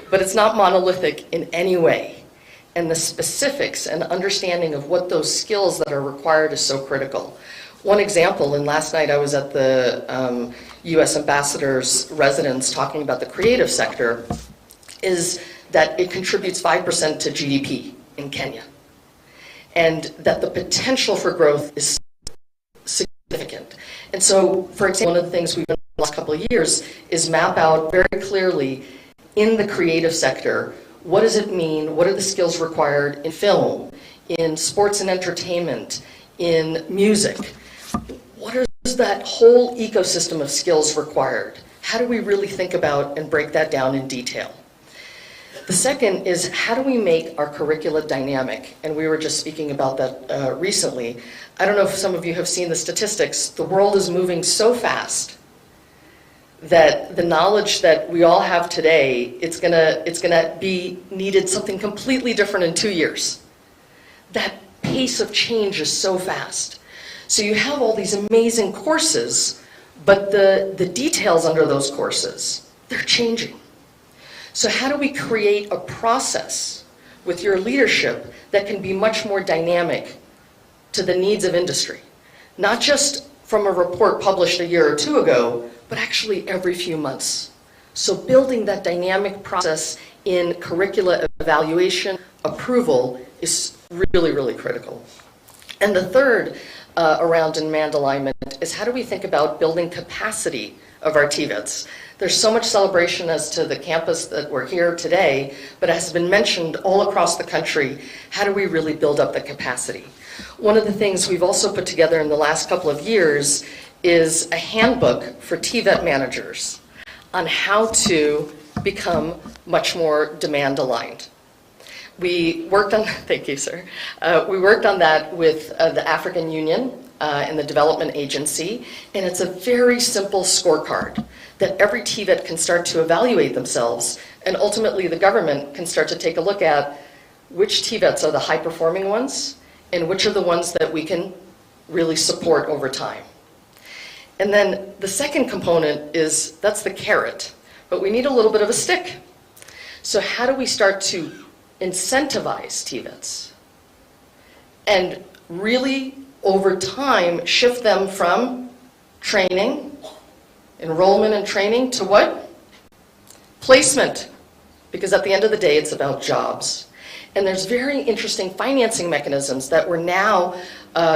but it's not monolithic in any way. And the specifics and understanding of what those skills that are required is so critical. One example, and last night I was at the US Ambassador's residence talking about the creative sector, is that it contributes 5% to GDP in Kenya. And that the potential for growth is significant. And so, for example, one of the things we've done in the last couple of years is map out very clearly in the creative sector, what does it mean, what are the skills required in film, in sports and entertainment, in music. What is that whole ecosystem of skills required? How do we really think about and break that down in detail? The second is, how do we make our curricula dynamic? And we were just speaking about that recently. I don't know if some of you have seen the statistics. The world is moving so fast that the knowledge that we all have today, it's gonna be needed something completely different in 2 years. That pace of change is so fast. So you have all these amazing courses, but the details under those courses, they're changing. So how do we create a process with your leadership that can be much more dynamic to the needs of industry? Not just from a report published a year or two ago, but actually every few months. So building that dynamic process in curricula evaluation, approval is really, really critical. And the third around demand alignment is, how do we think about building capacity of our TVETs? There's so much celebration as to the campus that we're here today, but as has been mentioned all across the country, how do we really build up the capacity? One of the things we've also put together in the last couple of years is a handbook for TVET managers on how to become much more demand aligned. We worked on, thank you, sir. We worked on that with the African Union and the Development Agency, and it's a very simple scorecard that every TVET can start to evaluate themselves, and ultimately the government can start to take a look at which TVETs are the high-performing ones and which are the ones that we can really support over time. And then the second component is, that's the carrot, but we need a little bit of a stick. So how do we start to incentivize TVETs and really over time shift them from training, enrollment and training, to what? Placement. Because at the end of the day, it's about jobs. And there's very interesting financing mechanisms that we're now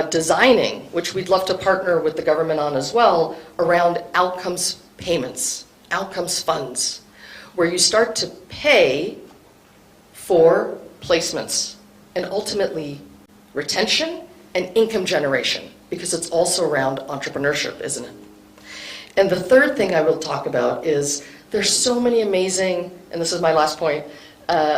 designing, which we'd love to partner with the government on as well, around outcomes payments, outcomes funds, where you start to pay for placements and ultimately retention and income generation, because it's also around entrepreneurship, isn't it? And the third thing I will talk about is, there's so many amazing, and this is my last point,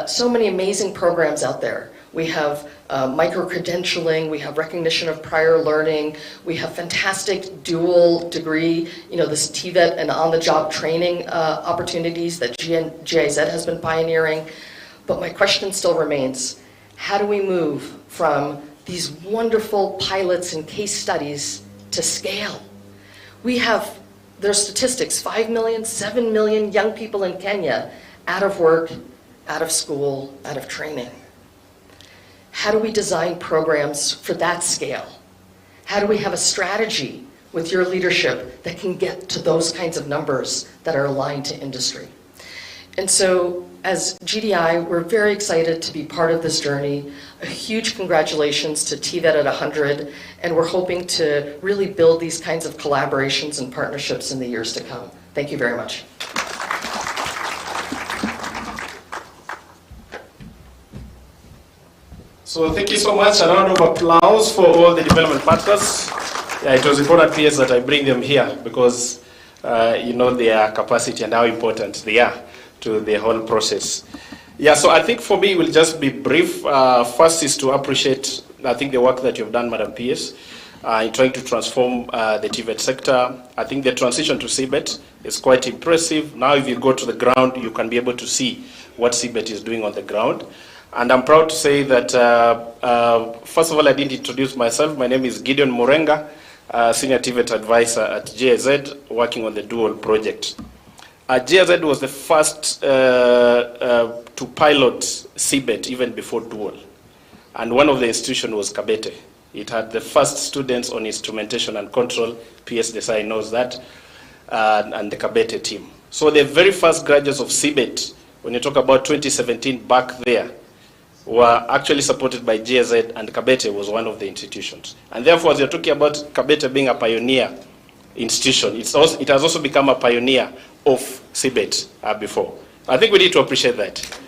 so many amazing programs out there. We have micro-credentialing, we have recognition of prior learning, we have fantastic dual degree, this TVET and on-the-job training opportunities that GIZ has been pioneering. But my question still remains, how do we move from these wonderful pilots and case studies to scale? There's statistics, 5 million, 7 million young people in Kenya out of work, out of school, out of training. How do we design programs for that scale? How do we have a strategy with your leadership that can get to those kinds of numbers that are aligned to industry? And so, as GDI, we're very excited to be part of this journey. A huge congratulations to TVET at 100, and we're hoping to really build these kinds of collaborations and partnerships in the years to come. Thank you very much. So thank you so much. A round of applause for all the development partners. Yeah, it was important, PS, that I bring them here because you know their capacity and how important they are to the whole process. Yeah, so I think for me it will just be brief. First is to appreciate, I think, the work that you've done, Madam PS, in trying to transform the TVET sector. I think the transition to CBET is quite impressive. Now if you go to the ground, you can be able to see what CBET is doing on the ground. And I'm proud to say that, first of all, I didn't introduce myself. My name is Gideon Murenga, Senior TVET Advisor at GIZ, working on the Dual project. GIZ was the first to pilot CBET even before Dual. And one of the institutions was Kabete. It had the first students on instrumentation and control, PS Desai knows that, and the Kabete team. So the very first graduates of CBET, when you talk about 2017 back there, were actually supported by GIZ, and Kabete was one of the institutions. And therefore, as you're talking about Kabete being a pioneer institution. It has also become a pioneer of CBET before. I think we need to appreciate that.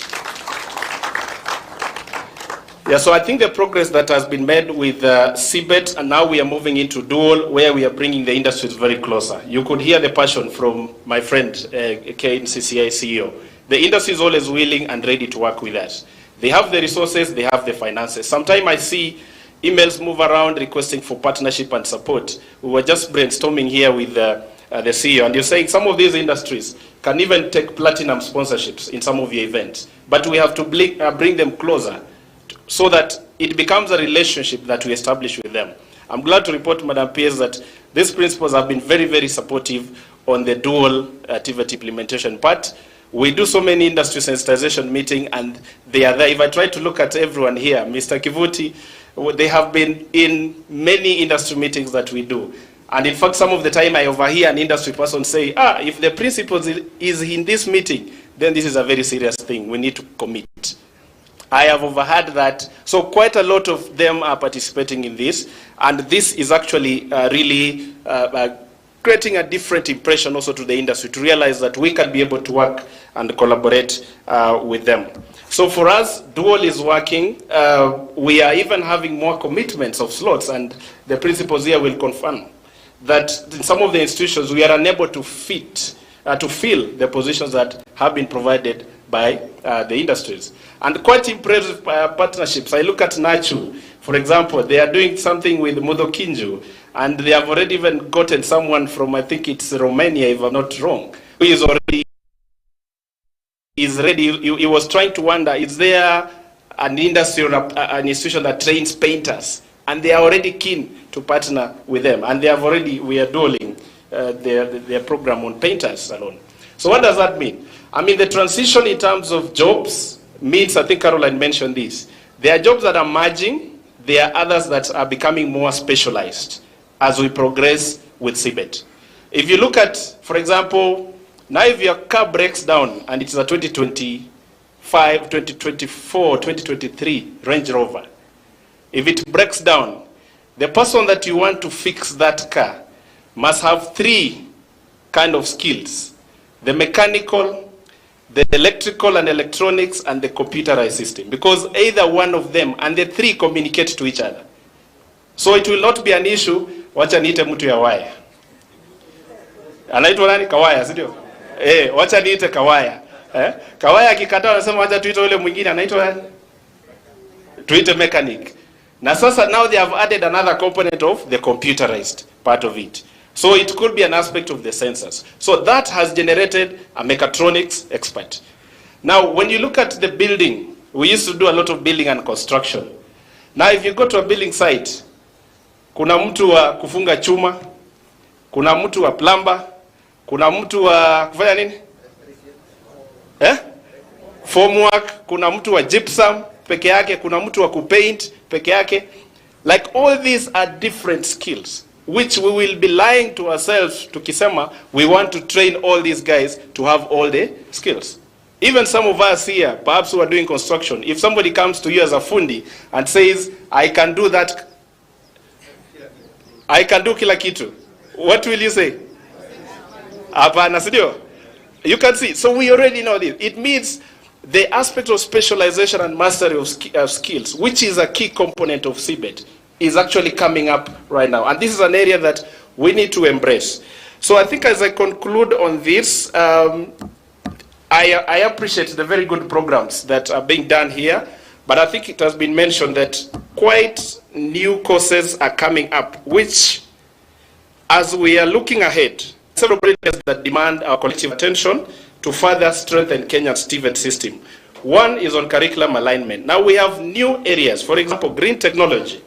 Yeah, so I think the progress that has been made with CBET, and now we are moving into dual, where we are bringing the industries very closer. You could hear the passion from my friend, KNCCI CEO. The industry is always willing and ready to work with us. They have the resources, they have the finances. Sometimes I see emails move around requesting for partnership and support. We were just brainstorming here with the CEO, and you're saying some of these industries can even take platinum sponsorships in some of your events. But we have to bring them closer so that it becomes a relationship that we establish with them. I'm glad to report, Madam PS, that these principals have been very, very supportive on the dual TVET implementation part. We do so many industry sensitization meetings, and they are there. If I try to look at everyone here, Mr. Kivuti, they have been in many industry meetings that we do. And in fact, some of the time I overhear an industry person say, if the principal is in this meeting, then this is a very serious thing. We need to commit. I have overheard that. So quite a lot of them are participating in this. And this is actually really creating a different impression also to the industry, to realize that we can be able to work and collaborate with them. So for us, dual is working. We are even having more commitments of slots, and the principals here will confirm that in some of the institutions we are unable to fill the positions that have been provided by the industries. And quite impressive partnerships. I look at Nachu, for example, they are doing something with Mudokinju, and they have already even gotten someone from, I think it's Romania, if I'm not wrong, who is already ready. He was trying to wonder, is there an industry or an institution that trains painters? And they are already keen to partner with them. And they have already, we are dualing their program on painters alone. So what does that mean? I mean, the transition in terms of jobs means, I think Caroline mentioned this, there are jobs that are merging, there are others that are becoming more specialized as we progress with CBET. If you look at, for example, now if your car breaks down and it's a 2025, 2024, 2023 Range Rover, if it breaks down, the person that you want to fix that car must have 3 kind of skills: the mechanical, the electrical and electronics, and the computerized system, because either one of them and the 3 communicate to each other. So it will not be an issue, wacha niite mtu ya waya. Anaitwa nani? Kawaya, si ndio? Wacha niite Kawaya. Kawaya akikataa anasema wacha tuite yule mwingine anaitwa nani? Tuite mechanic. Na sasa now they have added another component of the computerized part of it. So it could be an aspect of the sensors. So that has generated a mechatronics expert. Now, when you look at the building, we used to do a lot of building and construction. Now, if you go to a building site, kuna mtu wa kufunga chuma, kuna mtu wa plumber, kuna mtu wa kufanya nini? Formwork, kuna mtu wa gypsum peke yake, kuna mtu wa kupaint peke yake. Like all these are different skills, which we will be lying to ourselves to kisema we want to train all these guys to have all the skills. Even some of us here, perhaps who are doing construction, if somebody comes to you as a fundi and says, I can do that, I can do kila kitu, what will you say? Hapana, sidio? You can see. So we already know this. It means the aspect of specialization and mastery of skills, which is a key component of CBET, is actually coming up right now. And this is an area that we need to embrace. So I think as I conclude on this, I appreciate the very good programs that are being done here, but I think it has been mentioned that quite new courses are coming up, which, as we are looking ahead, several areas that demand our collective attention to further strengthen Kenya's TVET system. One is on curriculum alignment. Now we have new areas, for example, green technology.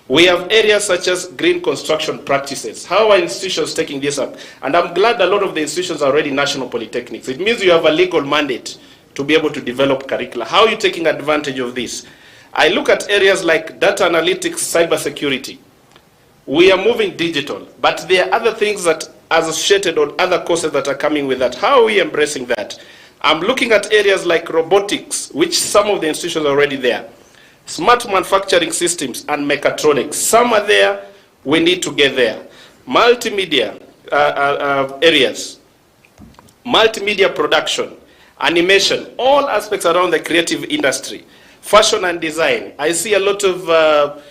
We have areas such as green construction practices. How are institutions taking this up? And I'm glad a lot of the institutions are already national polytechnics. It means you have a legal mandate to be able to develop curricula. How are you taking advantage of this? I look at areas like data analytics, cybersecurity. We are moving digital, but there are other things that are associated on other courses that are coming with that. How are we embracing that? I'm looking at areas like robotics, which some of the institutions are already there. Smart manufacturing systems and mechatronics. Some are there, we need to get there. multimedia areas, multimedia production, animation, all aspects around the creative industry, fashion and design. I see a lot of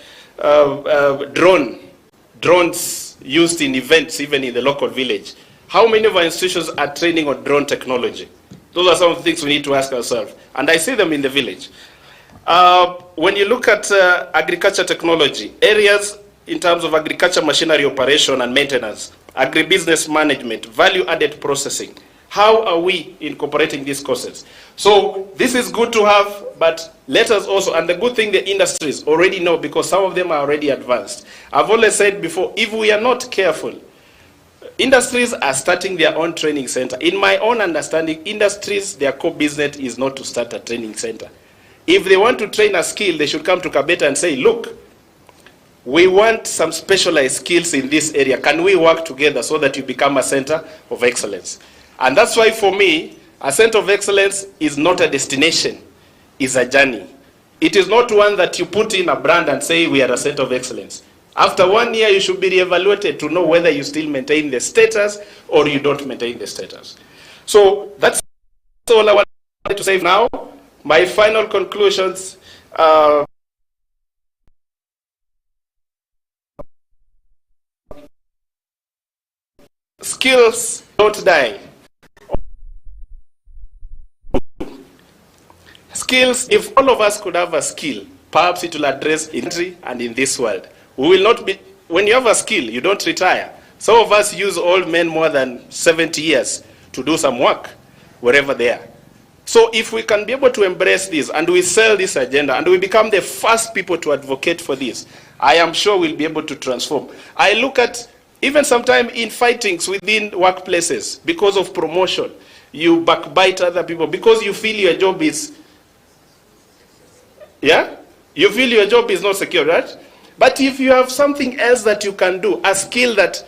drones used in events, even in the local village. How many of our institutions are training on drone technology? Those are some of the things we need to ask ourselves. And I see them in the village. When you look at agriculture technology, areas in terms of agriculture machinery operation and maintenance, agribusiness management, value-added processing, how are we incorporating these courses? So this is good to have, but let us also, and the good thing the industries already know, because some of them are already advanced. I've always said before, if we are not careful, industries are starting their own training center. In my own understanding, industries, their core business is not to start a training center. If they want to train a skill, they should come to Kabete and say, look, we want some specialized skills in this area. Can we work together so that you become a center of excellence? And that's why for me, a center of excellence is not a destination, it's a journey. It is not one that you put in a brand and say we are a center of excellence. After 1 year, you should be reevaluated to know whether you still maintain the status or you don't maintain the status. So that's all I wanted to say now. My final conclusions. Skills don't die. Skills, if all of us could have a skill, perhaps it will address industry and in this world. We will not be, when you have a skill, you don't retire. Some of us use old men more than 70 years to do some work, wherever they are. So if we can be able to embrace this and we sell this agenda and we become the first people to advocate for this, I am sure we'll be able to transform. I look at, even sometimes in fightings within workplaces, because of promotion, you backbite other people because you feel your job is, you feel your job is not secure, right? But if you have something else that you can do, a skill that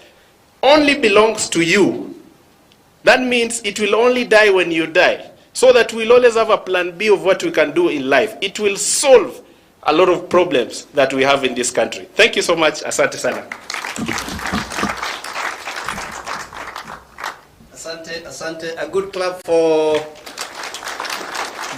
only belongs to you, that means it will only die when you die. So that we'll always have a plan B of what we can do in life. It will solve a lot of problems that we have in this country. Thank you so much. Asante sana. Asante, asante. A good clap for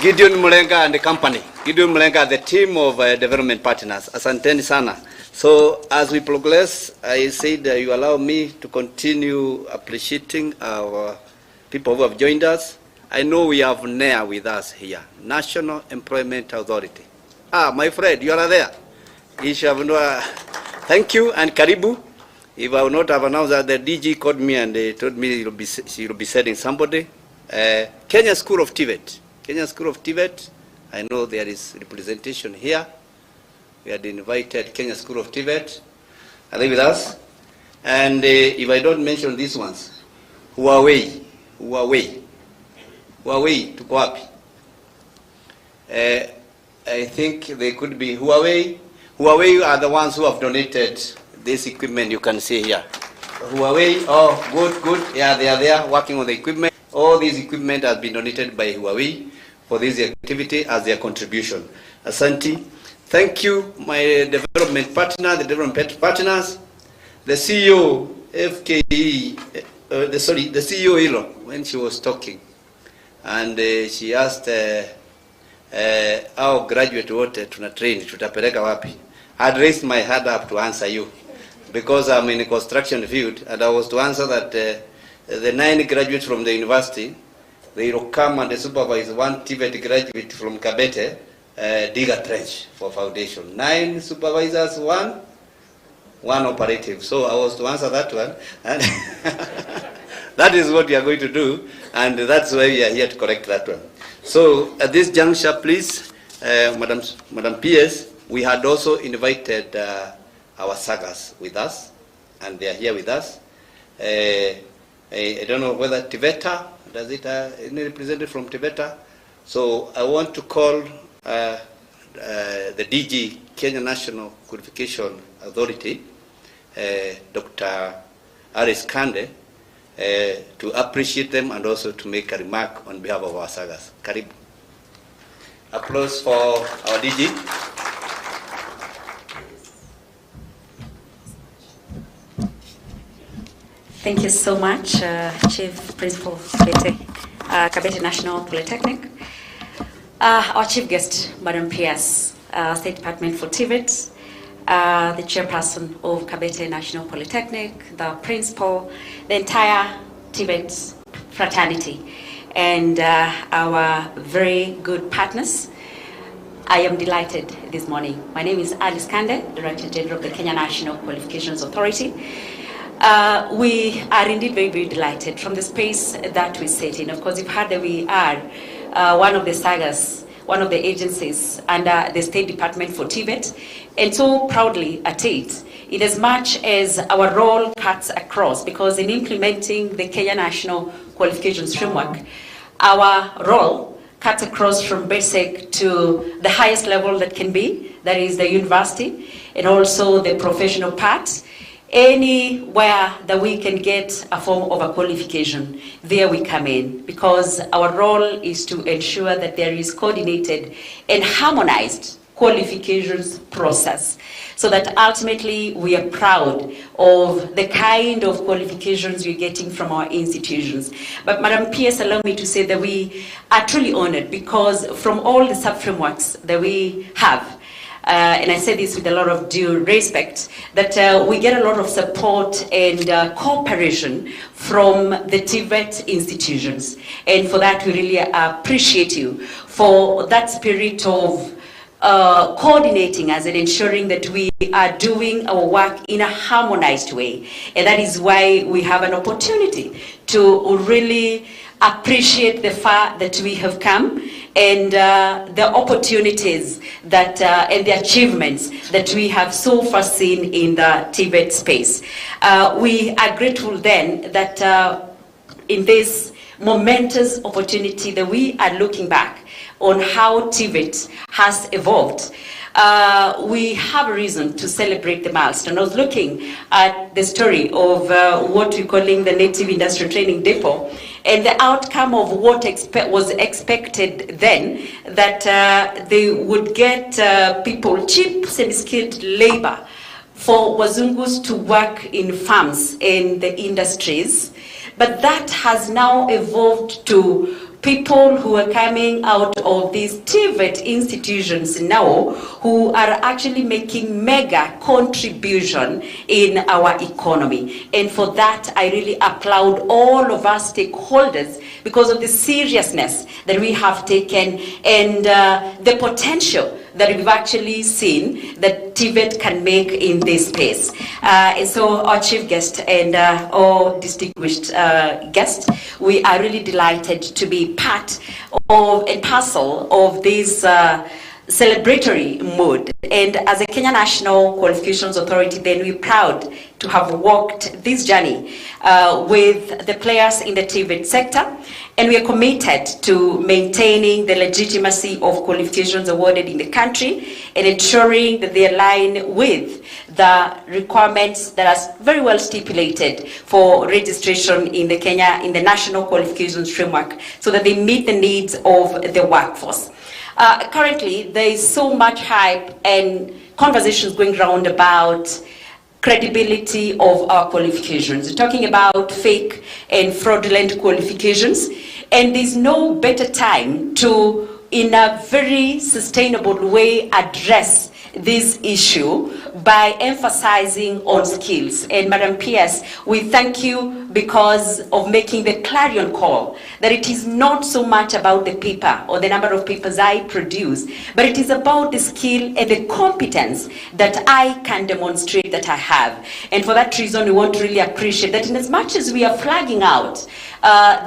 Gideon Mulenga and the company. Gideon Mulenga, the team of development partners. Asante sana. So as we progress, I said you allow me to continue appreciating our people who have joined us. I know we have NEA with us here, National Employment Authority. Ah, my friend, you are there. Thank you and karibu. If I would not have announced that, the DG called me and they told me she will be sending somebody. Kenya School of TVET. Kenya School of TVET, I know there is representation here. We had invited Kenya School of TVET. Are they with us? And if I don't mention these ones, Huawei, tuko wapi? I think they could be Huawei. Huawei are the ones who have donated this equipment you can see here. Huawei, oh, good. Yeah, they are there working on the equipment. All these equipment has been donated by Huawei for this activity as their contribution. Asante. Thank you, my development partner, the development partners, the CEO, FKE, the CEO Ilo, when she was talking. And she asked our graduate wote tunatrain tutapeleka wapi. I had raised my hand up to answer you because I'm in a construction field, and I was to answer that the 9 graduates from the university, they will come and supervise 1 TVET graduate from Kabete, dig a trench for foundation. 9 supervisors, one operative. So I was to answer that one, and that is what we are going to do, and that's why we are here to correct that one. So at this juncture, please, Madam PS, we had also invited our sagas with us, and they are here with us. I don't know whether Tibeta, does it any representative from Tibeta? So I want to call the DG, Kenya National Qualification Authority, Dr. Aris Kande, to appreciate them and also to make a remark on behalf of our sagas. Karibu. Applause for our DG. Thank you so much, Chief Principal Kabete, Kabete National Polytechnic. Our chief guest, Madam PS, State Department for TVET, the chairperson of Kabete National Polytechnic, the principal, the entire TVET fraternity, and our very good partners. I am delighted this morning. My name is Alice Kande, Director General of the Kenya National Qualifications Authority. We are indeed very, very delighted from the space that we sit in. Of course, you've heard that we are one of the sagas, one of the agencies under the State Department for TVET, and so proudly at it, in as much as our role cuts across, because in implementing the Kenya National Qualifications Framework, our role cuts across from basic to the highest level that can be, that is the university, and also the professional part. Anywhere that we can get a form of a qualification, there we come in, because our role is to ensure that there is coordinated and harmonized qualifications process, so that ultimately we are proud of the kind of qualifications we're getting from our institutions. But Madam PS, allow me to say that we are truly honored, because from all the sub-frameworks that we have, and I say this with a lot of due respect, that we get a lot of support and cooperation from the TVET institutions. And for that, we really appreciate you for that spirit of coordinating us and ensuring that we are doing our work in a harmonized way. And that is why we have an opportunity to really appreciate the far that we have come, and the opportunities that and the achievements that we have so far seen in the TVET space. We are grateful then that in this momentous opportunity that we are looking back on how TVET has evolved, we have a reason to celebrate the milestone. I was looking at the story of what we're calling the Native Industrial Training Depot, and the outcome of what was expected then, that they would get people, cheap semi-skilled labor for Wazungus to work in farms and the industries. But that has now evolved to people who are coming out of these TVET institutions now, who are actually making mega contribution in our economy. And for that, I really applaud all of our stakeholders, because of the seriousness that we have taken and the potential that we've actually seen that TVET can make in this space. And so our chief guest and our distinguished guest, we are really delighted to be part of and parcel of this celebratory mood. And as a Kenya National Qualifications Authority, then we're proud to have walked this journey with the players in the TVET sector, and we are committed to maintaining the legitimacy of qualifications awarded in the country and ensuring that they align with the requirements that are very well stipulated for registration in the in the National Qualifications Framework, so that they meet the needs of the workforce. Currently, there is so much hype and conversations going around about credibility of our qualifications. We're talking about fake and fraudulent qualifications, and there's no better time to, in a very sustainable way, address this issue by emphasizing on skills. And Madam PS, we thank you because of making the clarion call that it is not so much about the paper or the number of papers I produce, but it is about the skill and the competence that I can demonstrate that I have. And for that reason, we want to really appreciate that in as much as we are flagging out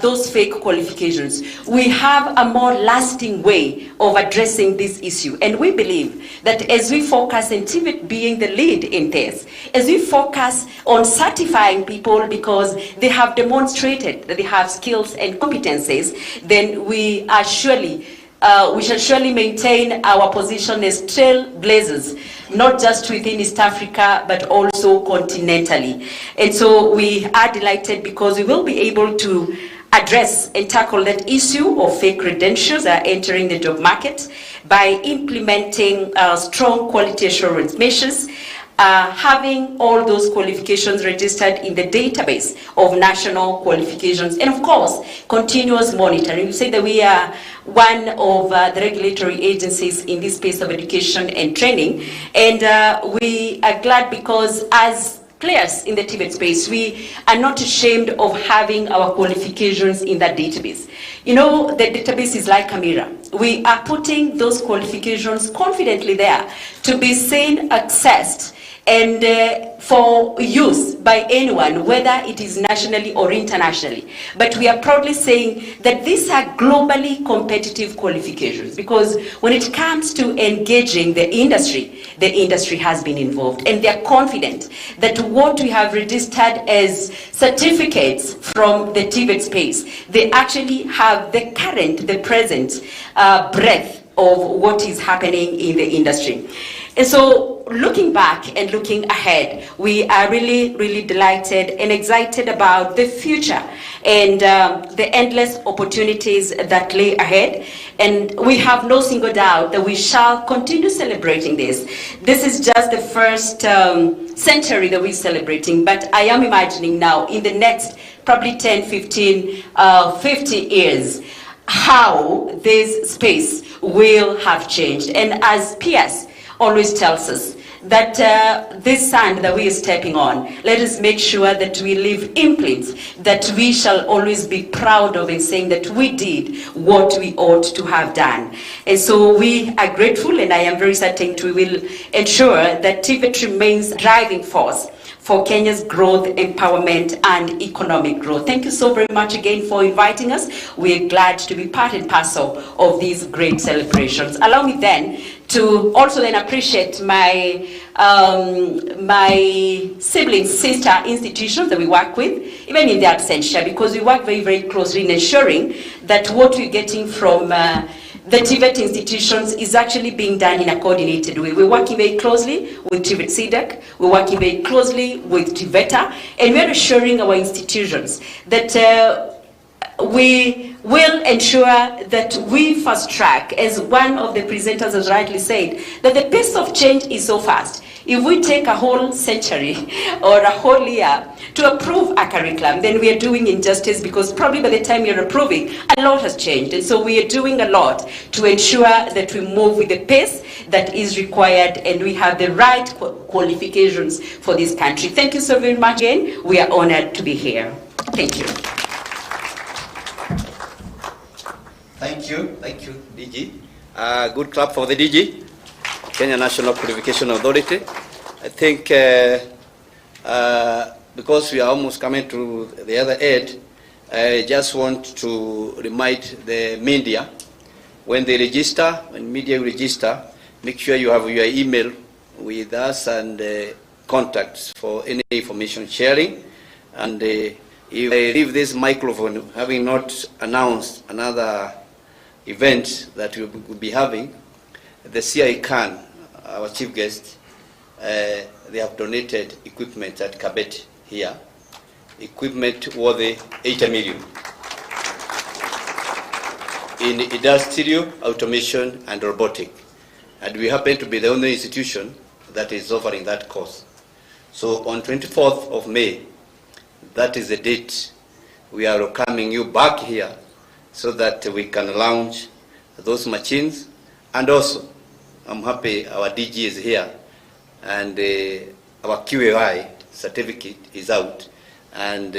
those fake qualifications, we have a more lasting way of addressing this issue. And we believe that as we focus, and TVET being the lead in this, as we focus on certifying people because they have demonstrated that they have skills and competencies, then we are surely we shall surely maintain our position as trailblazers, not just within East Africa, but also continentally. And so we are delighted because we will be able to address and tackle that issue of fake credentials that are entering the job market by implementing strong quality assurance measures, having all those qualifications registered in the database of national qualifications, and of course, continuous monitoring. You say that we are one of the regulatory agencies in this space of education and training, and we are glad because as players in the TVET space, we are not ashamed of having our qualifications in that database. You know, the database is like a mirror. We are putting those qualifications confidently there to be seen, accessed, and for use by anyone, whether it is nationally or internationally. But we are proudly saying that these are globally competitive qualifications, because when it comes to engaging the industry has been involved, and they are confident that what we have registered as certificates from the TVET space, they actually have the current, the present breadth of what is happening in the industry. And so looking back and looking ahead, we are really, really delighted and excited about the future and the endless opportunities that lay ahead. And we have no single doubt that we shall continue celebrating this. This is just the first century that we're celebrating, but I am imagining now in the next probably 10, 15, 50 years, how this space will have changed. And as PS always tells us, that this sand that we are stepping on, let us make sure that we leave imprints that we shall always be proud of in saying that we did what we ought to have done. And so we are grateful, and I am very certain we will ensure that TVET remains a driving force for Kenya's growth, empowerment, and economic growth. Thank you so very much again for inviting us. We're glad to be part and parcel of these great celebrations. Allow me then to also then appreciate my my sibling sister institutions that we work with, even in the absentia, because we work very, very closely in ensuring that what we're getting from the TVET institutions is actually being done in a coordinated way. We're working very closely with TVET CDEC, we're working very closely with TVETA, and we're assuring our institutions that we will ensure that we fast track, as one of the presenters has rightly said, that the pace of change is so fast. If we take a whole century or a whole year to approve a curriculum, then we are doing injustice, because probably by the time you're approving, a lot has changed. And so we are doing a lot to ensure that we move with the pace that is required and we have the right qualifications for this country. Thank you so very much again. We are honored to be here. Thank you. Thank you, DG. Good clap for the DG, Kenya National Qualification Authority. I think because we are almost coming to the other end, I just want to remind the media, when they register, when media register, make sure you have your email with us and contacts for any information sharing. And if I leave this microphone, having not announced another event that we will be having, the CI Khan, our chief guest, they have donated equipment at Kabete here, equipment worth 80 million in industrial automation and robotic. And we happen to be the only institution that is offering that course. So on 24th of May, that is the date, we are welcoming you back here so that we can launch those machines. And also, I'm happy our DG is here, and our QAI certificate is out, and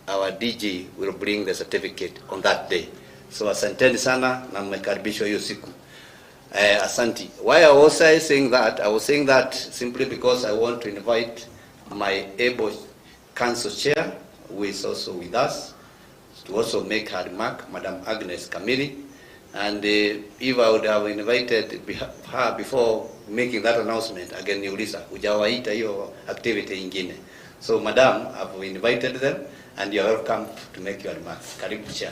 our DG will bring the certificate on that day. So asanteni sana na mmekaribishwa hiyo siku. Asanti. Why I was saying that? I was saying that simply because I want to invite my able council chair, who is also with us, to also make her remark, Madam Agnes Kamiri. And if I would have invited her before making that announcement, again niuliza, hujawaita hiyo activity ingine. So Madam, I've invited them, and you're welcome to make your remarks. Karibu chair.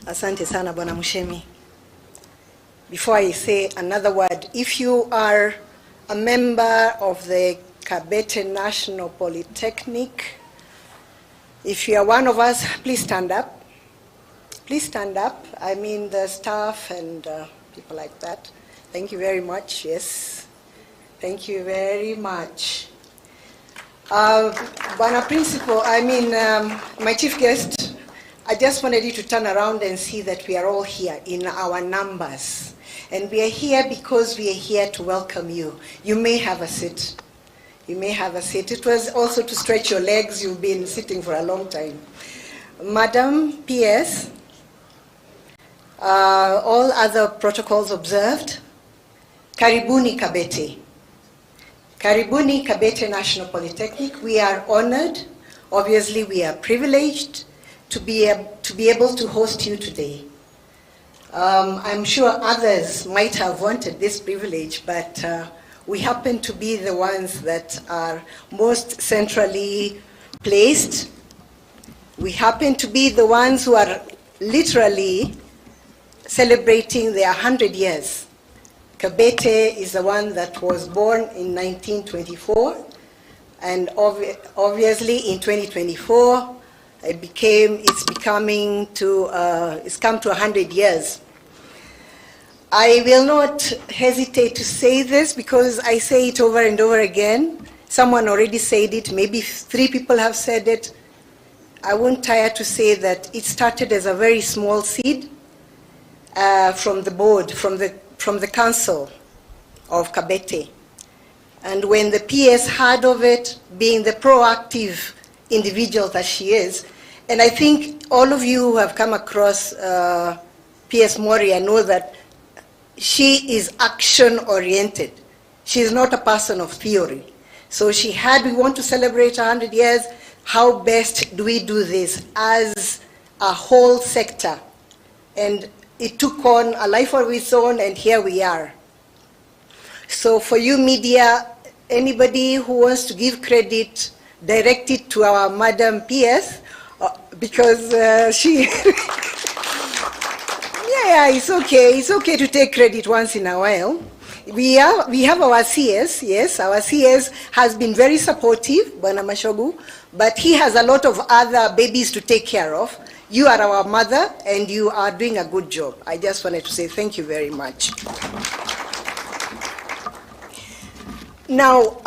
Asante sana Bwana Mushemi. Before I say another word, if you are a member of the Kabete National Polytechnic, If you are one of us, please stand up. Please stand up. I mean the staff and people like that. Thank you very much. Yes. Thank you very much. Bwana Principal, I mean, my chief guest, I just wanted you to turn around and see that we are all here in our numbers. And we are here because we are here to welcome you. You may have a seat. You may have a seat. It was also to stretch your legs. You've been sitting for a long time. Madam PS, all other protocols observed. Karibuni Kabete. Karibuni Kabete National Polytechnic. We are honored. Obviously, we are privileged to be able to host you today. I'm sure others might have wanted this privilege, but we happen to be the ones that are most centrally placed. We happen to be the ones who are literally celebrating their 100 years. Kabete is the one that was born in 1924, and obviously in 2024, it's come to 100 years. I will not hesitate to say this because I say it over and over again. Someone already said it, maybe 3 people have said it. I won't tire to say that it started as a very small seed from the board, from the council of Kabete. And when the PS heard of it, being the proactive individual that she is, and I think all of you who have come across PS Moria know that she is action-oriented. She is not a person of theory. So we want to celebrate 100 years, how best do we do this as a whole sector? And it took on a life of its own, and here we are. So for you media, anybody who wants to give credit, direct it to our Madam PS, because she... Yeah, it's okay. It's okay to take credit once in a while. We have our CS, yes. Our CS has been very supportive, Bwana Mashogu, but he has a lot of other babies to take care of. You are our mother, and you are doing a good job. I just wanted to say thank you very much. Now,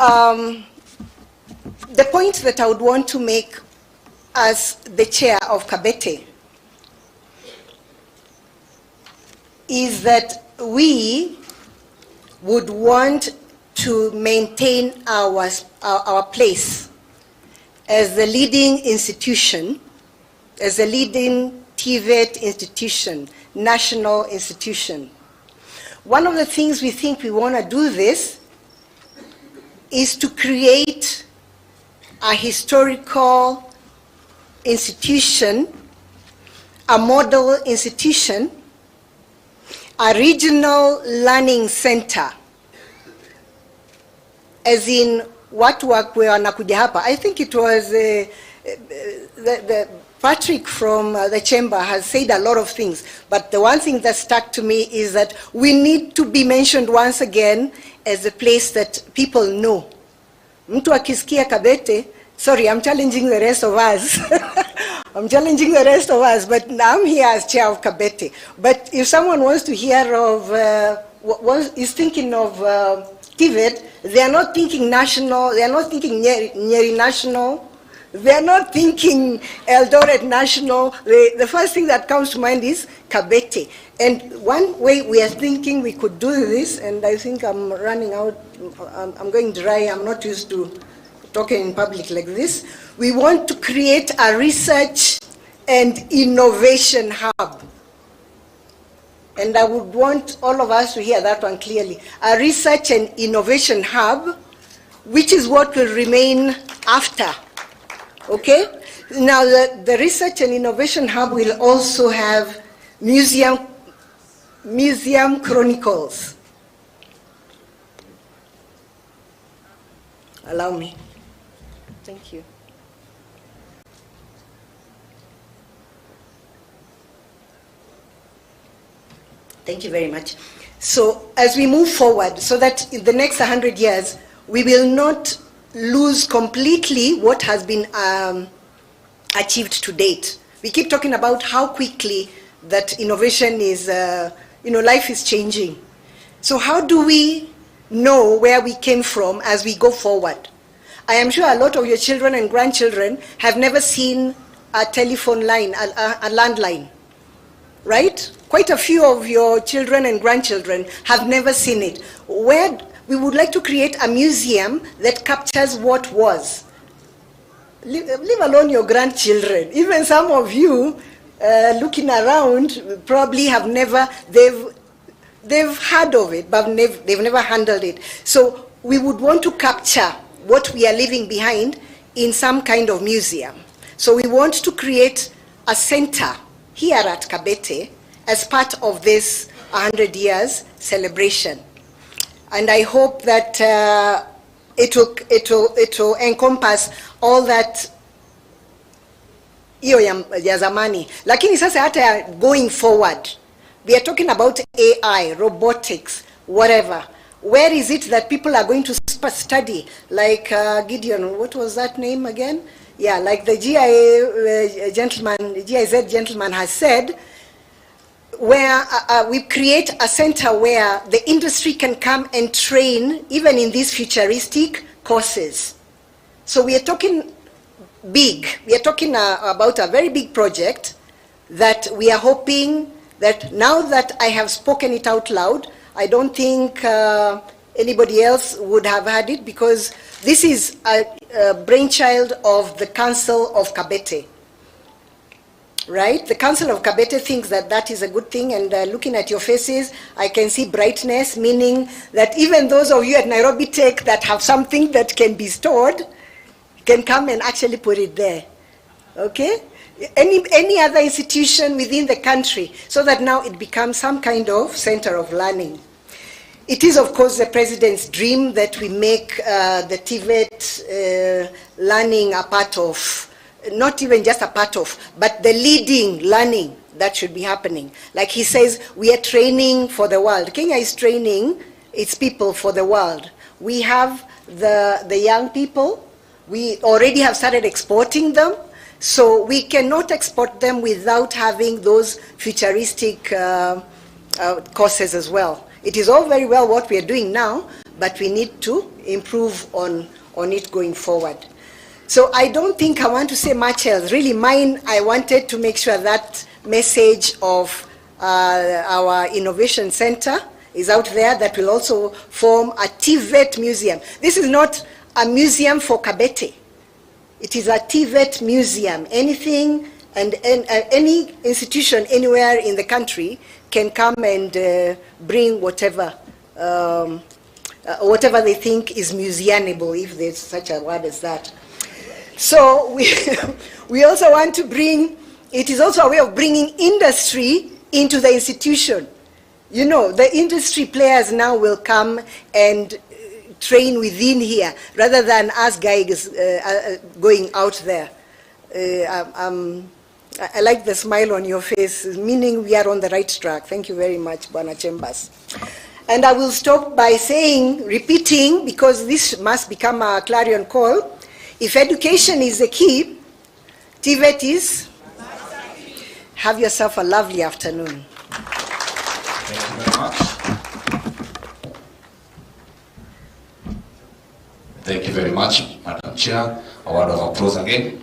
the point that I would want to make as the chair of Kabete is that we would want to maintain our place as the leading institution, as a leading TVET institution, national institution. One of the things we think we want to do this is to create a historical institution, a model institution, a regional learning center, as in watu wakwe wanakuja hapa. I think it was Patrick from the chamber has said a lot of things, but the one thing that stuck to me is that we need to be mentioned once again as a place that people know. Mtu akisikia Kabete, sorry, I'm challenging the rest of us. I'm challenging the rest of us, but I'm here as chair of Kabete. But if someone wants to hear of, is thinking of TVET, they are not thinking national, they are not thinking Nyeri national, they are not thinking Eldoret national. The first thing that comes to mind is Kabete. And one way we are thinking we could do this, and I think I'm running out, I'm going dry, I'm not used to talking in public like this. We want to create a research and innovation hub. And I would want all of us to hear that one clearly. A research and innovation hub, which is what will remain after. Okay? Now, the research and innovation hub will also have museum chronicles. Allow me. Thank you. Thank you very much. So as we move forward, so that in the next 100 years, we will not lose completely what has been achieved to date. We keep talking about how quickly that innovation is, life is changing. So how do we know where we came from as we go forward? I am sure a lot of your children and grandchildren have never seen a telephone line, a landline, right? Quite a few of your children and grandchildren have never seen it. Where we would like to create a museum that captures what was. Leave alone your grandchildren. Even some of you looking around probably have never, they've heard of it, but they've never handled it. So we would want to capture what we are leaving behind in some kind of museum. So we want to create a center here at Kabete as part of this 100 years celebration. And I hope that it will encompass all that hiyo ya zamani. Lakini sasa hata going forward, we are talking about AI, robotics, whatever. Where is it that people are going to study? Like Gideon, what was that name again? Yeah, like the GIZ gentleman has said, where we create a center where the industry can come and train even in these futuristic courses. So we are talking big. We are talking about a very big project that we are hoping that now that I have spoken it out loud, I don't think anybody else would have had it, because this is a brainchild of the Council of Kabete. Right? The Council of Kabete thinks that that is a good thing, and looking at your faces, I can see brightness, meaning that even those of you at Nairobi Tech that have something that can be stored can come and actually put it there. Okay? Any other institution within the country, so that now it becomes some kind of center of learning. It is, of course, the President's dream that we make the TVET learning a part of, not even just a part of, but the leading learning that should be happening. Like he says, we are training for the world. Kenya is training its people for the world. We have the young people. We already have started exporting them. So we cannot export them without having those futuristic courses as well. It is all very well what we are doing now, but we need to improve on it going forward. So I don't think I want to say much else. Really, mine, I wanted to make sure that message of our innovation center is out there, that will also form a TVET museum. This is not a museum for Kabete. It is a TVET museum. Anything and any institution anywhere in the country can come and bring whatever they think is museumable, if there's such a word as that. So we also want to bring, it is also a way of bringing industry into the institution. You know, the industry players now will come and train within here, rather than us guys going out there. I like the smile on your face, meaning we are on the right track. Thank you very much, Bwana Chambers. And I will stop by saying, repeating, because this must become a clarion call. If education is the key, TVET is. Have yourself a lovely afternoon. Thank you very much. Thank you very much, Madam Chair. A word of applause again.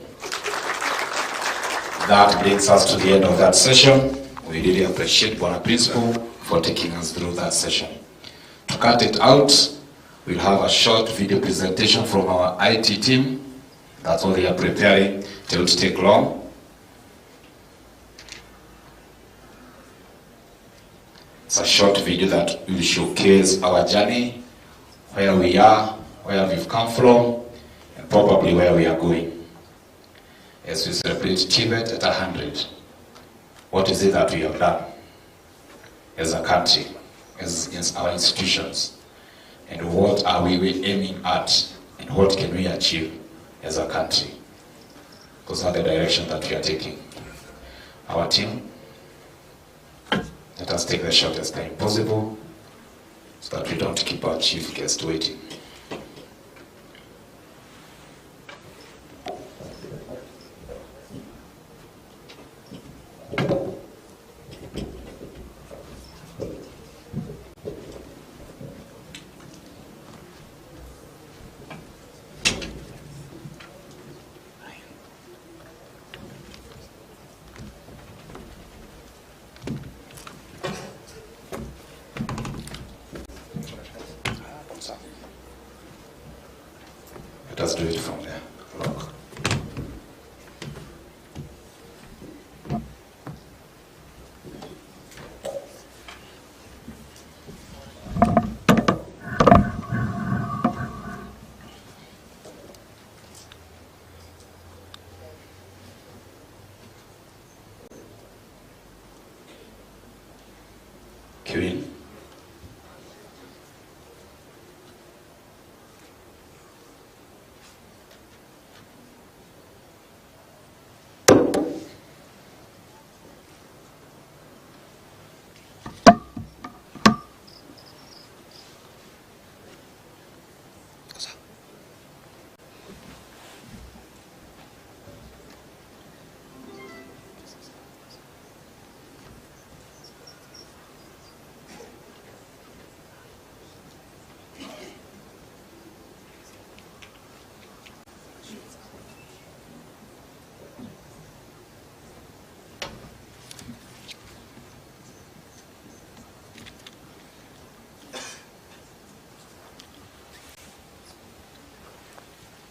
That brings us to the end of that session. We really appreciate Bwana Principal for taking us through that session. To cut it out, we'll have a short video presentation from our IT team. That's all they are preparing. It won't take long. It's a short video that will showcase our journey, where we are, where we've come from, and probably where we are going. As we celebrate TVET at 100, what is it that we have done as a country, as our institutions, and what are we aiming at, and what can we achieve as a country? Those are the direction that we are taking. Our team, let us take the shortest time possible so that we don't keep our chief guest waiting. Let us do it from there. Look. Queen.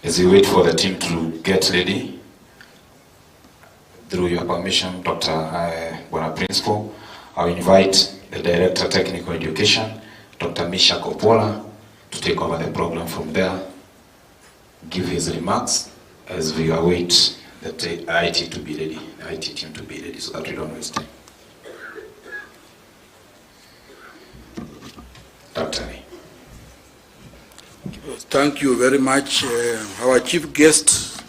As we wait for the team to get ready, through your permission, Dr. Bwana Principal, I'll invite the Director of Technical Education, Dr. Misha Kopola, to take over the program from there, give his remarks as we await the IT to be ready, the IT team to be ready, so that we don't waste time. Dr. Lee. Thank you very much. Our chief guest,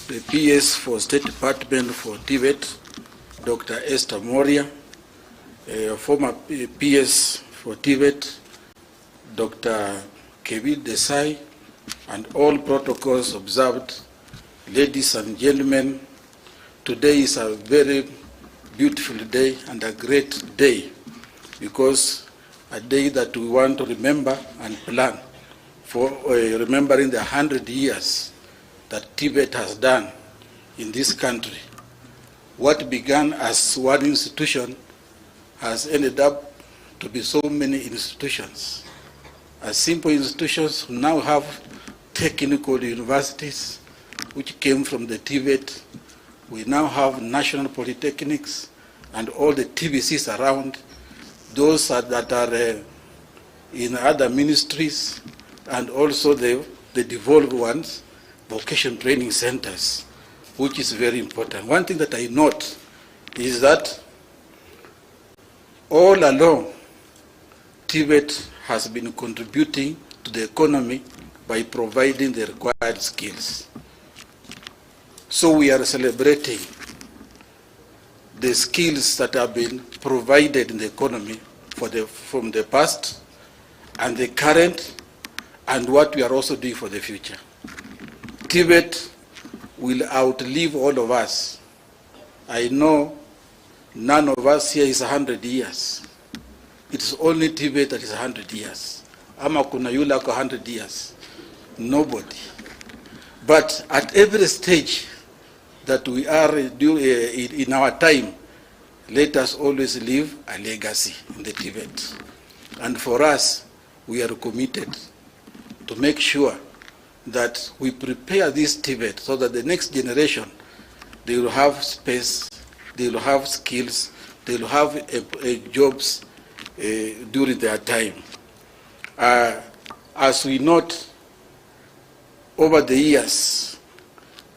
the PS for State Department for TVET, Dr. Esther Moria, former PS for TVET, Dr. Kabete Desai, and all protocols observed. Ladies and gentlemen, today is a very beautiful day and a great day, because a day that we want to remember and plan for remembering the 100 years that Tibet has done in this country. What began as one institution has ended up to be so many institutions. As simple institutions now have technical universities, which came from the Tibet. We now have national polytechnics and all the TBCs around, those that are in other ministries, and also the devolved ones, vocation training centers, which is very important. One thing that I note is that all along, Tibet has been contributing to the economy by providing the required skills. So we are celebrating the skills that have been provided in the economy from the past and the current, and what we are also doing for the future. Tibet will outlive all of us. I know none of us here is 100 years. It is only Tibet that is 100 years. Ama kuna yule ako 100 years. Nobody. But at every stage that we are in our time, let us always leave a legacy in the Tibet. And for us, we are committed to make sure that we prepare this Tibet so that the next generation, they will have space, they will have skills, they will have jobs during their time. As we note, over the years,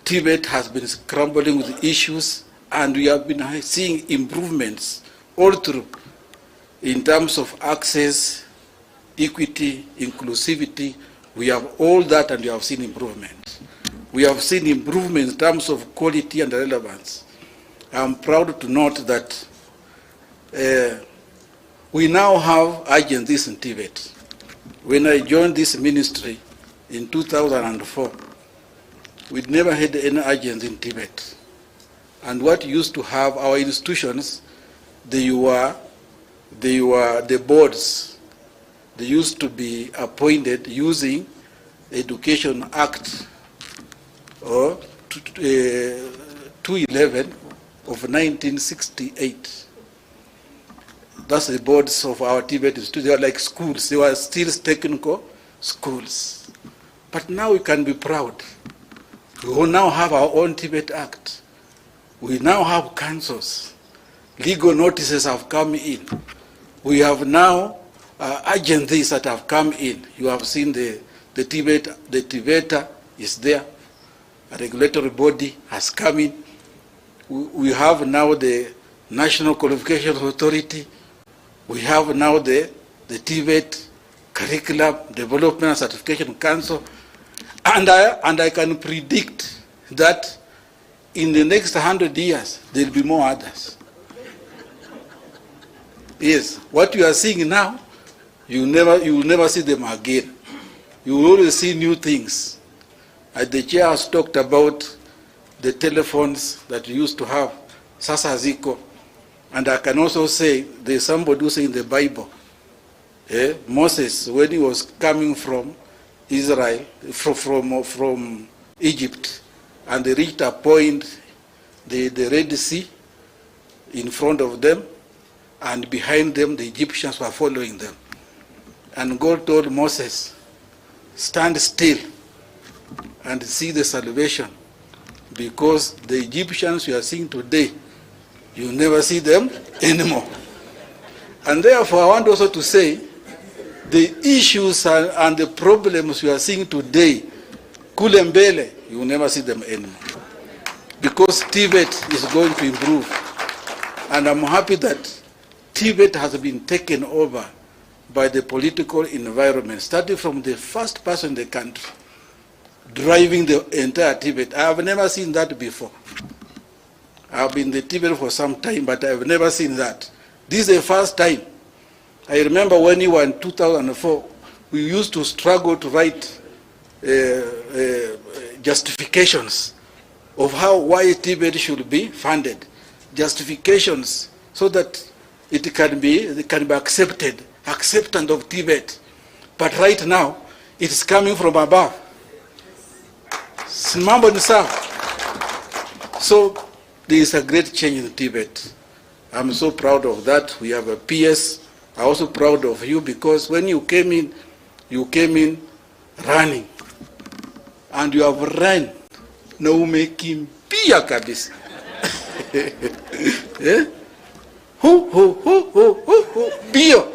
Tibet has been scrambling with issues, and we have been seeing improvements all through in terms of access, equity, inclusivity. We have all that, and we have seen improvement. We have seen improvement in terms of quality and relevance. I'm proud to note that we now have agencies in Tibet. When I joined this ministry in 2004, we never had any agents in Tibet. And what used to have our institutions, they were the boards. They used to be appointed using Education Act or 211 of 1968. That's the boards of our Tibet institutes. They were like schools. They were still technical schools. But now we can be proud. We will now have our own Tibet Act. We now have councils. Legal notices have come in. We have now agencies that have come in. You have seen the Tibeter is there. A regulatory body has come in. We have now the National Qualifications Authority. We have now the Tibet Curriculum Development and Certification Council. And I can predict that in the next 100 years, there will be more others. Yes, what you are seeing now, you will never see them again. You will always see new things. As the chair has talked about the telephones that you used to have, Sasa Ziko, and I can also say there's somebody who say in the Bible, Moses, when he was coming from Israel, from Egypt, and they reached a point, the Red Sea in front of them, and behind them the Egyptians were following them. And God told Moses, stand still and see the salvation, because the Egyptians you are seeing today, you never see them anymore. And therefore I want also to say, the issues and the problems you are seeing today, Kulembele, you will never see them anymore. Because Tibet is going to improve. And I'm happy that Tibet has been taken over by the political environment, starting from the first person in the country, driving the entire Tibet. I have never seen that before. I've been in the Tibet for some time, but I've never seen that. This is the first time. I remember when you were in 2004, we used to struggle to write justifications of why Tibet should be funded. Justifications so that it can be accepted, acceptance of Tibet. But right now, it's coming from above. Mambo ni sawa. So there is a great change in Tibet. I'm so proud of that. We have a PS. I'm also proud of you, because when you came in running. And you have run. Na umekimbia kabisa. Bio.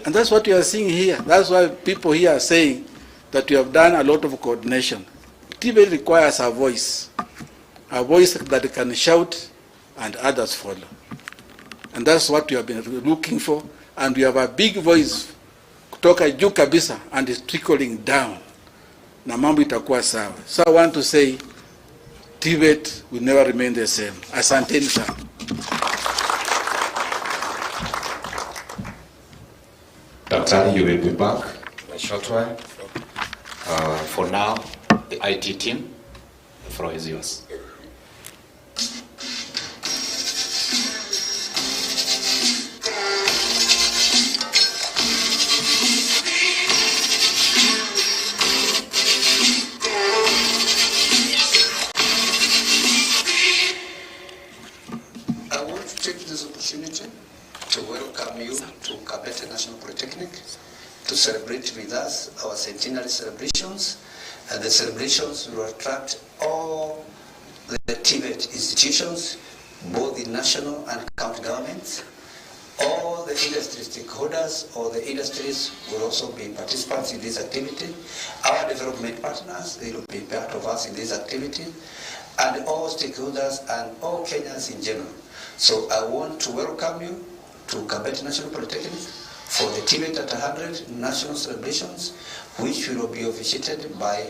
And that's what you are seeing here. That's why people here are saying that you have done a lot of coordination. Tibet requires a voice that can shout and others follow. And that's what you have been looking for. And we have a big voice kutoka juu kabisa, and it's trickling down. Na mambo itakuwa sawa. So I want to say, Tibet will never remain the same. Asanteni sana. Dr. You will be back in a short while. For now, the IT team, the floor is yours. I want to take this opportunity to welcome you to Kabete National Polytechnic to celebrate with us our centenary celebrations. And the celebrations will attract all the Tibet institutions, both the national and county governments. All the industry stakeholders, all the industries will also be participants in this activity. Our development partners, they will be part of us in this activity, and all stakeholders and all Kenyans in general. So I want to welcome you to Kabete National Polytechnic for the Tibet at 100 national celebrations, which will be officiated by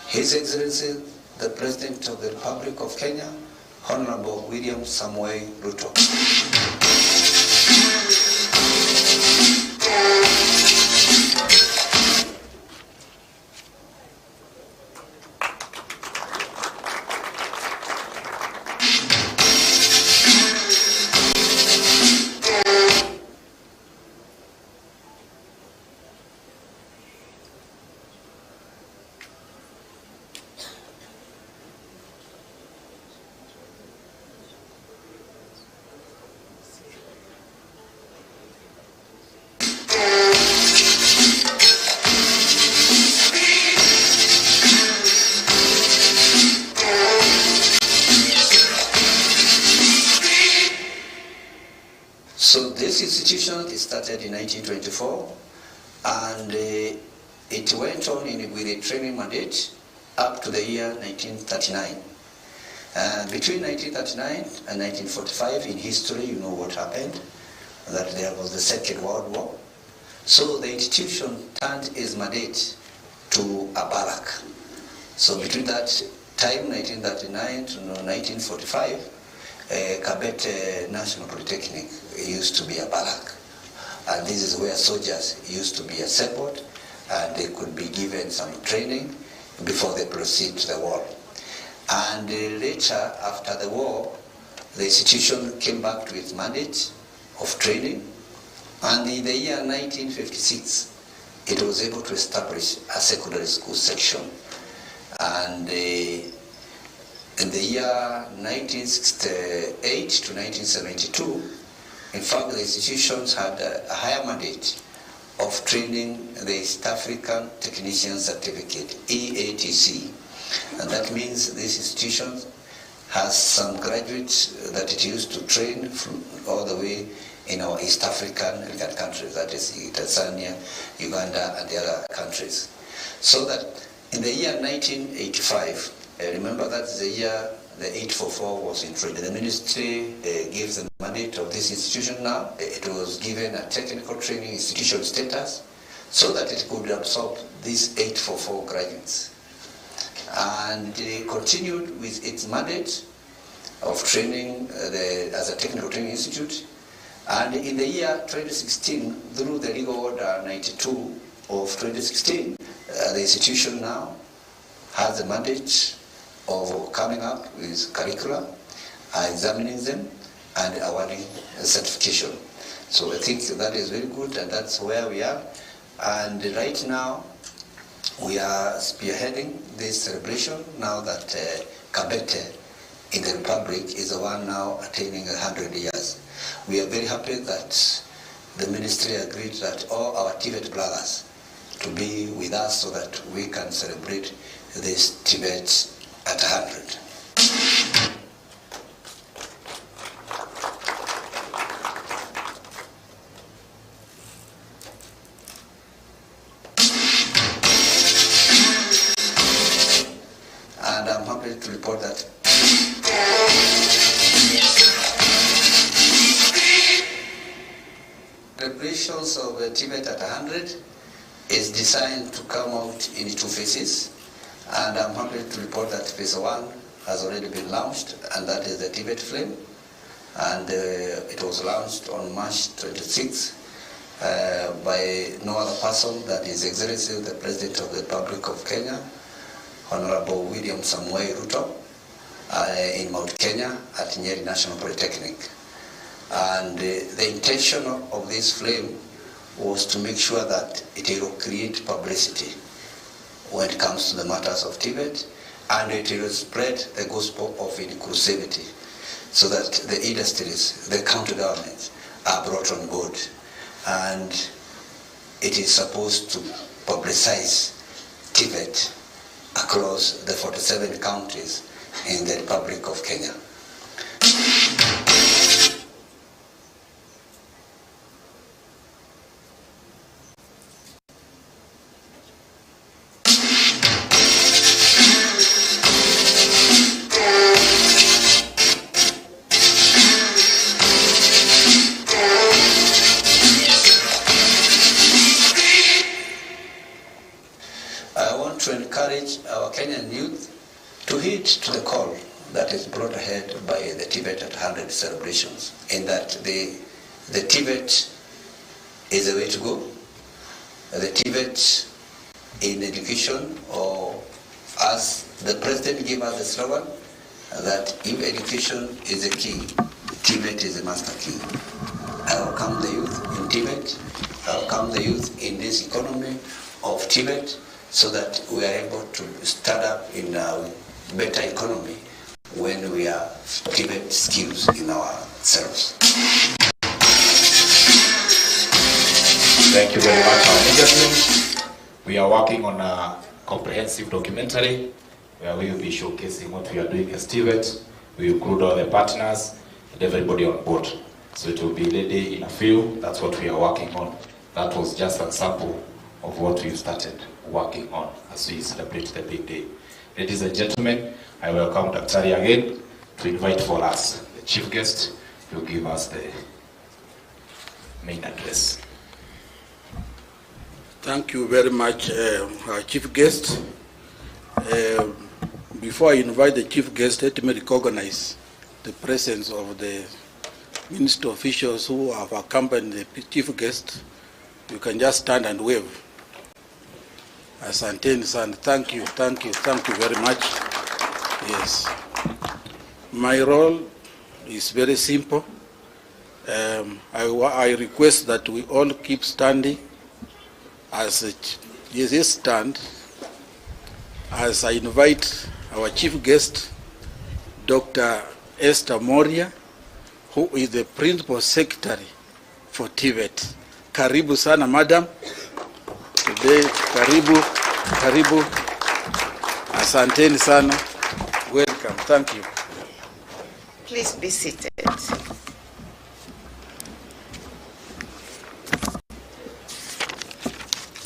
His Excellency, the President of the Republic of Kenya, Honorable William Samoei Ruto. started in 1924, and it went on with a training mandate up to the year 1939. Between 1939 and 1945, in history, you know what happened, that there was the Second World War. So the institution turned its mandate to a barrack. So between that time, 1939 to 1945, Kabete National Polytechnic used to be a barrack. And this is where soldiers used to be assembled, and they could be given some training before they proceed to the war. And later, after the war, the institution came back to its mandate of training, and in the year 1956, it was able to establish a secondary school section. And in the year 1968 to 1972, in fact, the institutions had a higher mandate of training the East African Technician Certificate, EATC. And that means this institution has some graduates that it used to train from all the way in our East African countries, that is Tanzania, Uganda, and the other countries. So that in the year 1985, remember that's the year the 844 was introduced. The ministry gives the mandate of this institution now. It was given a technical training institution status so that it could absorb these 844 graduates. And it continued with its mandate of training as a technical training institute. And in the year 2016, through the legal order 92 of 2016, the institution now has the mandate of coming up with curricula, examining them, and awarding a certification. So I think that is very good, and that's where we are. And right now, we are spearheading this celebration now that Kabete in the Republic is the one now attaining 100 years. We are very happy that the ministry agreed that all our Tibet brothers to be with us so that we can celebrate this Tibet at 100. And I'm happy to report that preparations of Tibet at 100 is designed to come out in 2 phases. And I'm happy to report that phase 1 has already been launched, and that is the Tibet Flame. And it was launched on March 26th by no other person than His Excellency the President of the Republic of Kenya, Honorable William Samuel Ruto, in Mount Kenya at Nyeri National Polytechnic. And the intention of this flame was to make sure that it will create publicity when it comes to the matters of Tibet, and it will spread the gospel of inclusivity so that the industries, the county governments are brought on board. And it is supposed to publicize Tibet across the 47 counties in the Republic of Kenya. To encourage our Kenyan youth to heed to the call that is brought ahead by the Tibet at 100 celebrations, in that the Tibet is the way to go. The Tibet in education, or as the President gave us the slogan, that if education is the key, Tibet is the master key. I welcome the youth in Tibet, I welcome the youth in this economy of Tibet, so that we are able to start up in a better economy when we have Tibet skills in ourselves. Thank you very much, our media team. We are working on a comprehensive documentary where we will be showcasing what we are doing as Tibet. We include all the partners and everybody on board. So it will be ready in a few. That's what we are working on. That was just a sample of what we've started working on as we celebrate the big day. Ladies and gentlemen, I welcome Daktari again to invite for us the chief guest to give us the main address. Thank you very much, our chief guest. Before I invite the chief guest, let me recognize the presence of the ministry officials who have accompanied the chief guest. You can just stand and wave. Asante and thank you very much. Yes. My role is very simple. I request that we all keep standing as stand as I invite our chief guest, Dr. Esther Moria, who is the Principal Secretary for TVET. Karibu sana, madam. Today, karibu. Asanteni sana. Welcome. Thank you. Please be seated.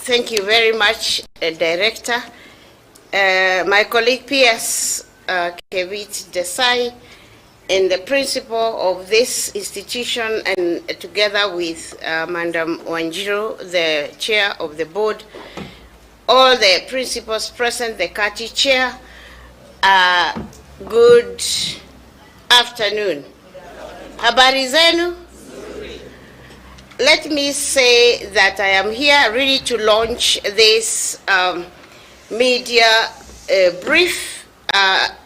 Thank you very much, Director. My colleague PS Kabete Desai, and the principal of this institution, and together with Madam Wanjiru, the chair of the board, all the principals present, the Kati chair, good afternoon. Habari zenu? Let me say that I am here really to launch this media brief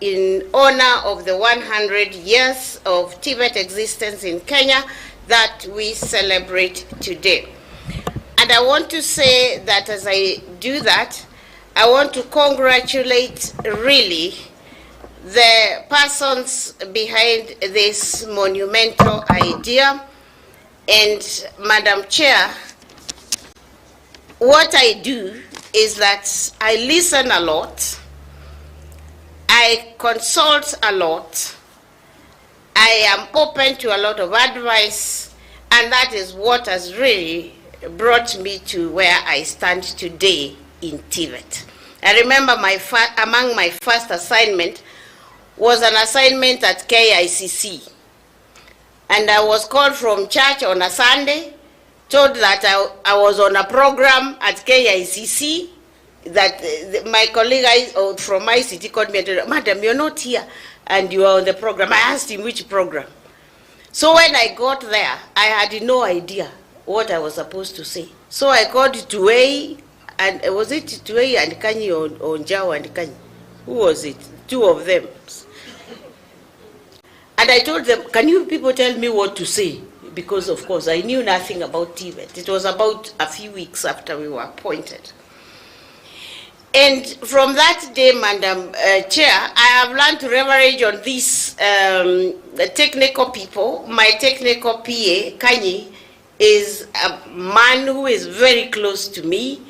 in honor of the 100 years of TVET existence in Kenya that we celebrate today. And I want to say that as I do that, I want to congratulate really the persons behind this monumental idea. And Madam Chair, what I do is that I listen a lot, I consult a lot, I am open to a lot of advice, and that is what has really brought me to where I stand today in TVET. I remember among my first assignment was an assignment at KICC. And I was called from church on a Sunday, told that I was on a program at KICC, that my colleague from ICT called me and said, Madam, you're not here, and you are on the program. I asked him which program. So when I got there, I had no idea what I was supposed to say. So I called Tuwei, and was it Tuwei and Kanyi or Njao and Kanyi? Who was it? Two of them. And I told them, can you people tell me what to say? Because, of course, I knew nothing about TVET. It was about a few weeks after we were appointed. And from that day, Madam Chair, I have learned to leverage on these technical people. My technical PA, Kanyi, is a man who is very close to me.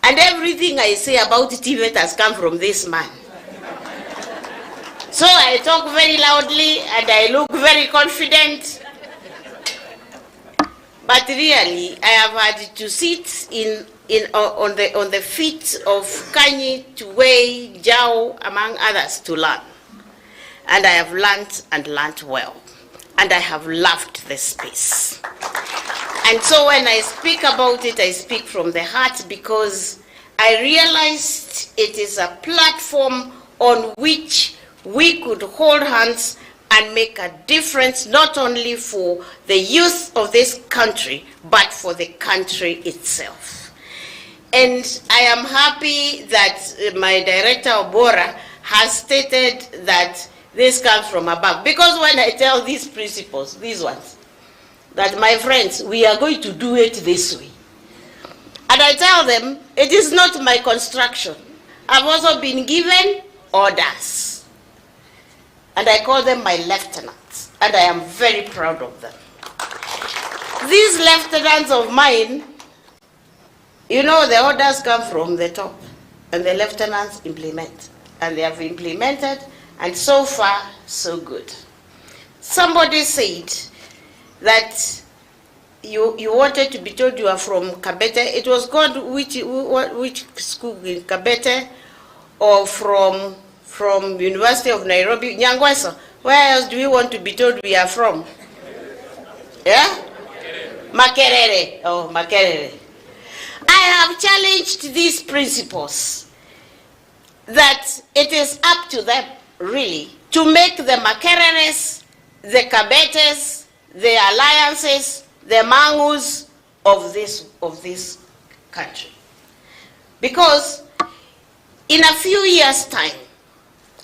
And everything I say about TVET has come from this man. So I talk very loudly and I look very confident. But really, I have had to sit on the feet of Kanyi, Tuwei, Jao, among others, to learn. And I have learned and learned well. And I have loved the space. And so when I speak about it, I speak from the heart, because I realized it is a platform on which we could hold hands and make a difference, not only for the youth of this country, but for the country itself. And I am happy that my director, Obora, has stated that this comes from above. Because when I tell these principles, these ones, that my friends, we are going to do it this way. And I tell them, it is not my construction. I've also been given orders. And I call them my lieutenants, and I am very proud of them. These lieutenants of mine, you know, the orders come from the top, and the lieutenants implement. And they have implemented, and so far, so good. Somebody said, that you wanted to be told you are from Kabete. It was called which school in Kabete, or from University of Nairobi? Nyangweso, where else do we want to be told we are from? Yeah? Makerere. Oh, Makerere. I have challenged these principles that it is up to them, really, to make the Makereres, the Kabetes, the alliances, the Mangus of this country. Because in a few years' time,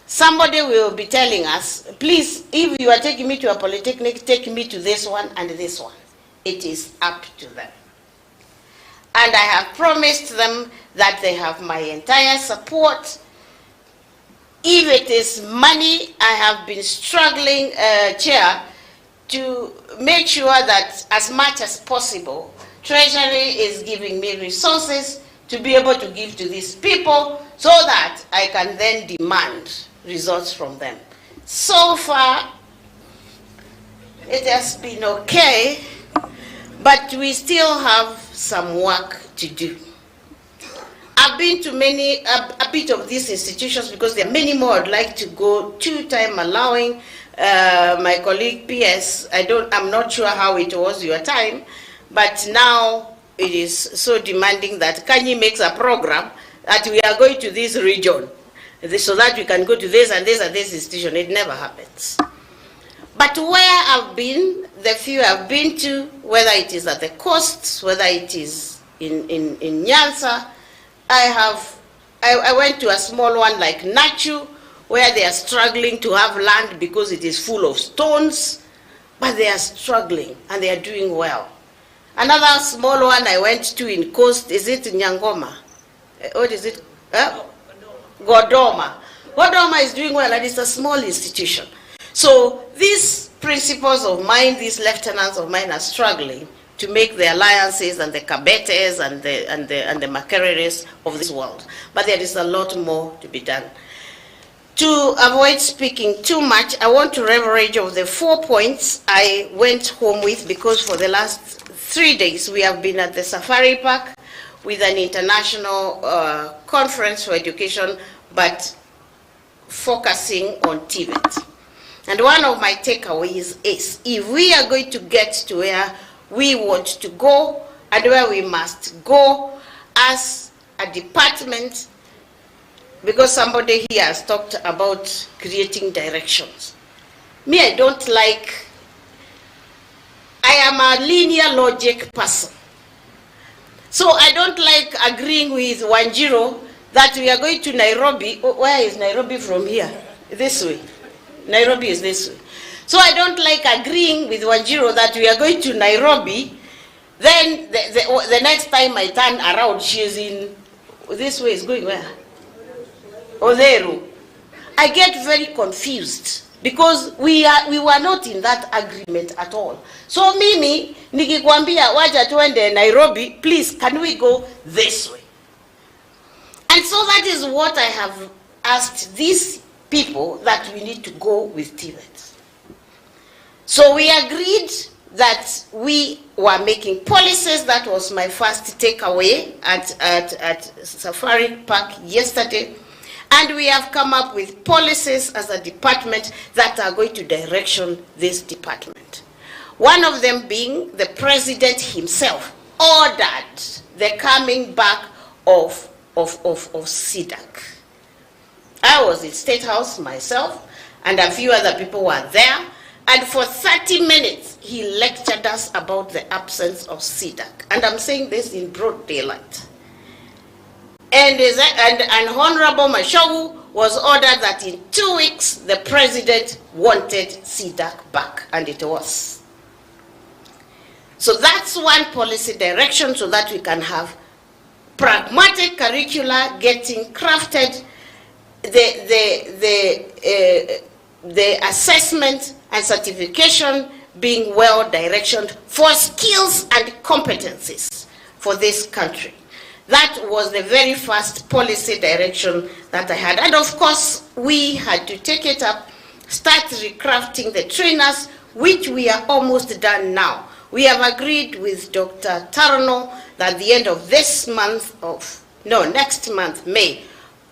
somebody will be telling us, please, if you are taking me to a polytechnic, take me to this one and this one. It is up to them. And I have promised them that they have my entire support. If it is money, I have been struggling, Chair, to make sure that as much as possible, Treasury is giving me resources to be able to give to these people so that I can then demand results from them. So far, it has been okay, but we still have some work to do. I've been to a bit of these institutions because there are many more I'd like to go to, time allowing. My colleague PS, I'm not sure how it was your time, but now it is so demanding that Kanyi makes a program that we are going to this region so that we can go to this and this and this institution. It never happens. But where I've been, the few I've been to, whether it is at the coasts, whether it is in Nyanza, I went to a small one like Nachu, where they are struggling to have land because it is full of stones, but they are struggling and they are doing well. Another small one I went to in Coast, is it Nyangoma? What is it? Godoma. Godoma is doing well and it's a small institution. So these principals of mine, these lieutenants of mine are struggling to make the alliances and the Kabetes and the Makereres of this world. But there is a lot more to be done. To avoid speaking too much, I want to leverage of the 4 points I went home with, because for the last 3 days we have been at the Safari Park with an international conference for education, but focusing on TVET. And one of my takeaways is, if we are going to get to where we want to go and where we must go as a department, because somebody here has talked about creating directions. Me, I am a linear logic person. So I don't like agreeing with Wanjiro that we are going to Nairobi. Where is Nairobi from here? This way. Nairobi is this way. So I don't like agreeing with Wanjiro that we are going to Nairobi. Then the next time I turn around, she is in, this way is going where? Otheru. I get very confused because we were not in that agreement at all. So mimi, nikikwambia wacha tuende Nairobi, please can we go this way? And so that is what I have asked these people, that we need to go with TVET. So we agreed that we were making policies. That was my first takeaway at Safari Park yesterday. And we have come up with policies as a department that are going to direction this department. One of them being the president himself ordered the coming back of SIDAC. I was in State House myself, and a few other people were there. And for 30 minutes, he lectured us about the absence of SIDAC. And I'm saying this in broad daylight. And Honorable Mashogu was ordered that in 2 weeks, the president wanted SIDAC back, and it was. So that's one policy direction, so that we can have pragmatic curricula getting crafted, the assessment and certification being well directioned for skills and competencies for this country. That was the very first policy direction that I had. And of course, we had to take it up, start recrafting the trainers, which we are almost done now. We have agreed with Dr. Tarno that at the end of this month next month, May,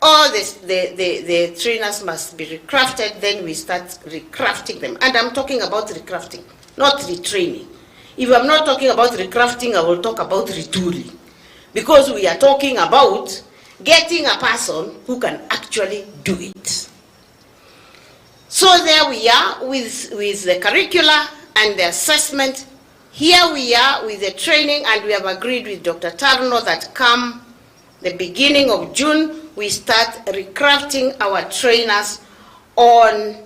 all the trainers must be recrafted, then we start recrafting them. And I'm talking about recrafting, not retraining. If I'm not talking about recrafting, I will talk about retooling. Because we are talking about getting a person who can actually do it. So there we are with the curricula and the assessment. Here we are with the training, and we have agreed with Dr. Tarno that come the beginning of June, we start recrafting our trainers on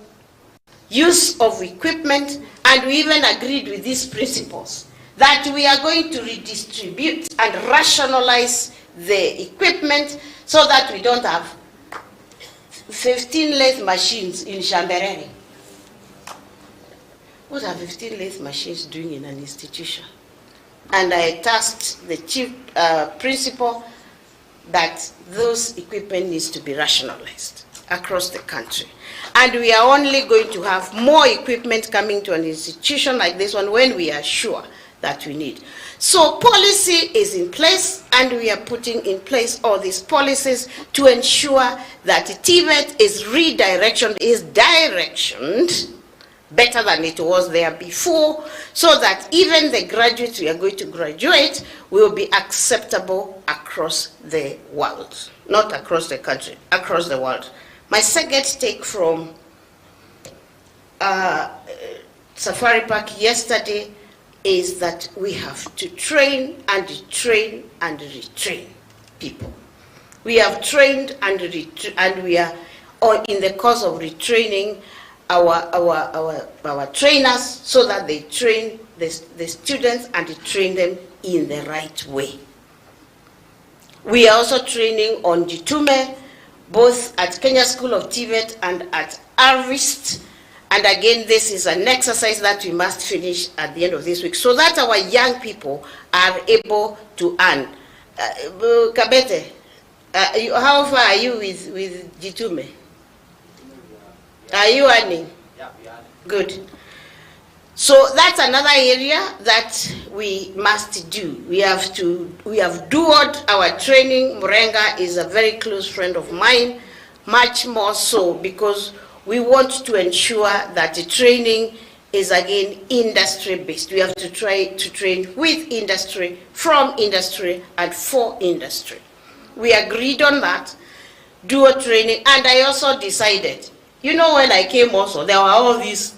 use of equipment, and we even agreed with these principles that we are going to redistribute and rationalize the equipment so that we don't have 15 lathe machines in Shambereri. What are 15 lathe machines doing in an institution? And I tasked the chief principal that those equipment needs to be rationalized across the country. And we are only going to have more equipment coming to an institution like this one when we are sure that we need. So policy is in place, and we are putting in place all these policies to ensure that TVET is directioned better than it was there before, so that even the graduates we are going to graduate will be acceptable across the world. Not across the country, across the world. My second take from Safari Park yesterday is that we have to train and retrain and retrain people. We have trained and we are in the course of retraining our trainers so that they train the students and they train them in the right way. We are also training on Jitume, both at Kenya School of TVET and at Arvist. And again, this is an exercise that we must finish at the end of this week so that our young people are able to earn. Kabete, how far are you with Jitume? Are you earning? Yeah, we are. Good. So that's another area that we must do. We have duoed our training. Murenga is a very close friend of mine, much more so because we want to ensure that the training is again industry-based. We have to try to train with industry, from industry, and for industry. We agreed on that, dual training, and I also decided, you know, when I came also, there were all these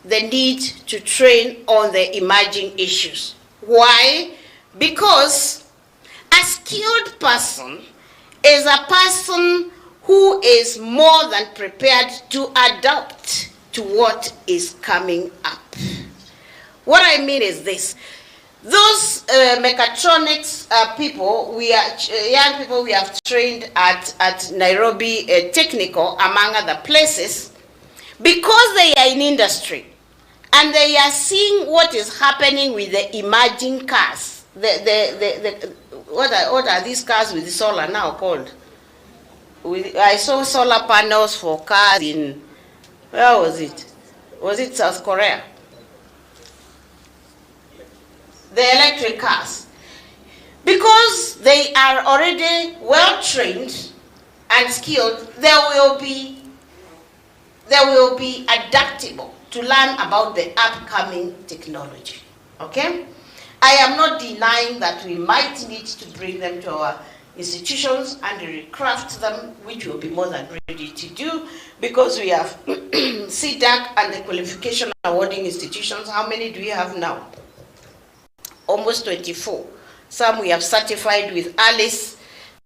the need to train on the emerging issues. Why? Because a skilled person is a person who is more than prepared to adapt to what is coming up. What I mean is this. Those mechatronics people, young people we have trained at Nairobi Technical, among other places, because they are in industry and they are seeing what is happening with the emerging cars. What are these cars with the solar now called? I saw solar panels for cars in, where was it? Was it South Korea? The electric cars. Because they are already well trained and skilled, they will be adaptable to learn about the upcoming technology. Okay? I am not denying that we might need to bring them to our institutions and recraft them, which will be more than ready to do, because we have CDAC and the qualification awarding institutions. How many do we have now? Almost 24. Some we have certified with ALICE,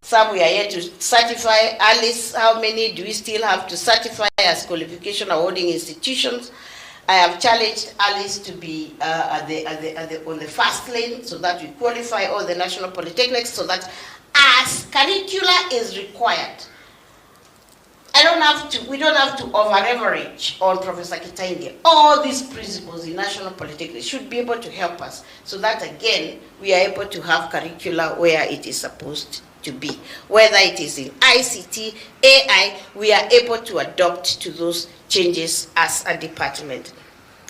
some we are yet to certify. ALICE, how many do we still have to certify as qualification awarding institutions? I have challenged ALICE to be on the first lane so that we qualify all the national polytechnics, so that as curricula is required, we don't have to over-leverage on Professor Kitaindia. All these principles in national polytechnics should be able to help us, so that again we are able to have curricula where it is supposed to be. Whether it is in ICT, AI, we are able to adopt to those changes as a department.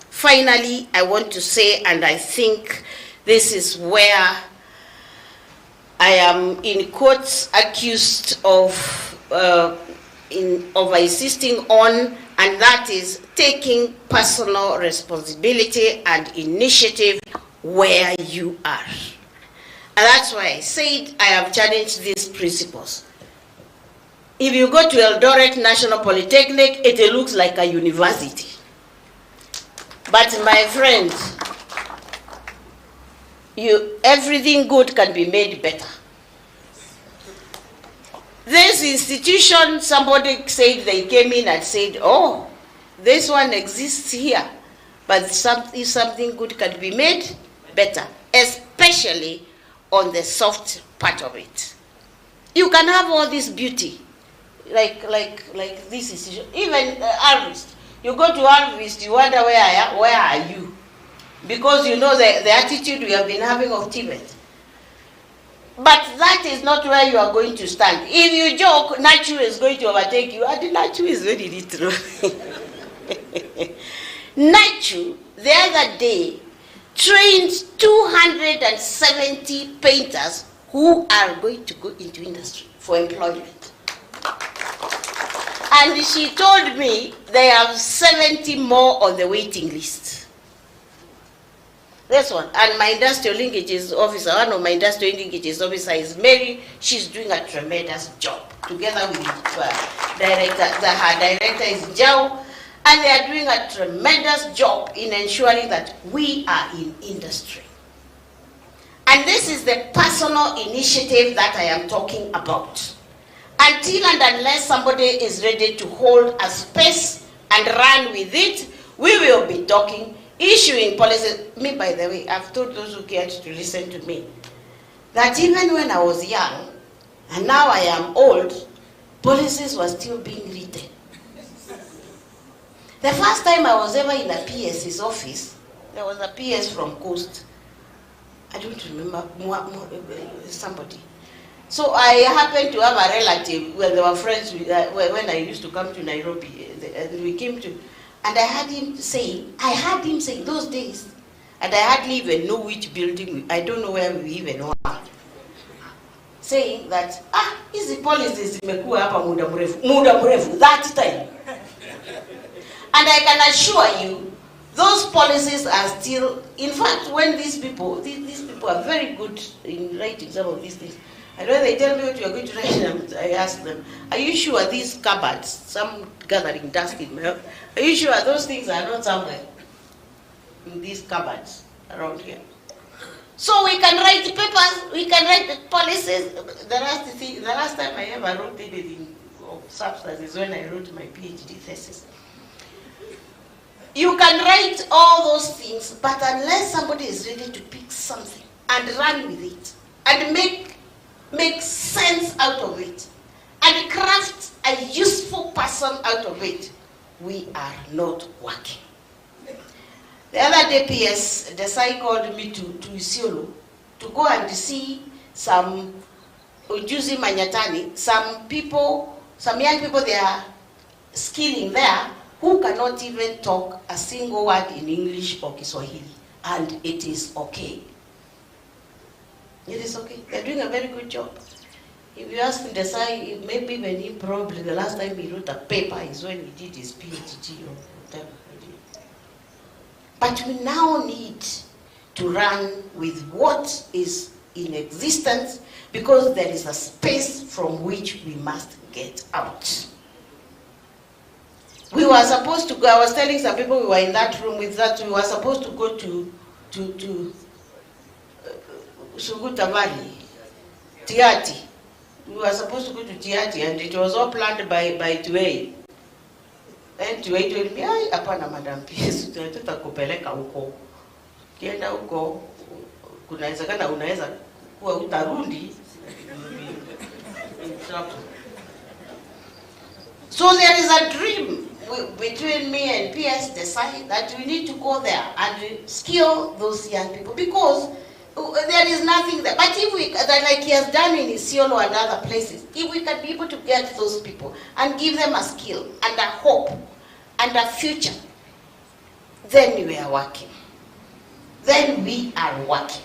Finally, I want to say, and I think this is where I am in quotes accused of insisting on, and that is taking personal responsibility and initiative where you are. And that's why I said I have challenged these principles. If you go to Eldoret National Polytechnic, it looks like a university. But my friend, everything good can be made better. This institution, somebody said they came in and said, oh, this one exists here, but if something good can be made better, especially on the soft part of it. You can have all this beauty, like this institution, even Harvest. You go to Harvest, you wonder where are you? Because you know the attitude we have been having of Tibet. But that is not where you are going to stand. If you joke, Nachu is going to overtake you. And Nachu is very little. Nachu, the other day, trained 270 painters who are going to go into industry for employment. And she told me they have 70 more on the waiting list. This one. And my industrial linkages officer, one of my industrial linkages officer is Mary. She's doing a tremendous job together with her director is Jao, and they are doing a tremendous job in ensuring that we are in industry. And this is the personal initiative that I am talking about. Until and unless somebody is ready to hold a space and run with it, we will be talking, issuing policies. Me, by the way, I've told those who cared to listen to me that even when I was young, and now I am old, policies were still being written. The first time I was ever in a PS's office, there was a PS from Coast. I don't remember, somebody. So I happened to have a relative when they were friends with, when I used to come to Nairobi, and we came to, and I heard him say those days, and I hardly even know which building, I don't know where we even are, saying that, hizi policies zimekuwa hapa muda mrefu, that time. And I can assure you, those policies are still, in fact, when these people are very good in writing some of these things. And when they tell me what you are going to write, I ask them, are you sure these cupboards, some gathering dust in my house, are you sure those things are not somewhere? in these cupboards around here. So we can write papers, we can write the policies. The last time I ever wrote anything of substance is when I wrote my PhD thesis. You can write all those things, but unless somebody is ready to pick something and run with it and make sense out of it and craft a useful person out of it, we are not working. The other day, PS, Desai called me to Isiolo to go and see some Ujuzi Manyatani, some young people they are skilling there who cannot even talk a single word in English or Kiswahili, and it is okay. It is okay. They're doing a very good job. If you ask Desai, maybe when he probably the last time he wrote a paper is when he did his PhD or whatever. But we now need to run with what is in existence because there is a space from which we must get out. We were supposed to go, I was telling some people we were in that room with that, we were supposed to go to Suguta Valley, Tiati. We were supposed to go to Tiati and it was all planned by Tuei. And Tuei told me, hapana Madam PS, tunataka kupeleka huko. Kienda huko, kunawezekana unaweza kuwa utarundi. So there is a dream between me and PS Desai that we need to go there and skill those young people because there is nothing there. But if we, like he has done in Isiolo and other places, if we can be able to get those people and give them a skill and a hope and a future, then we are working. Then we are working.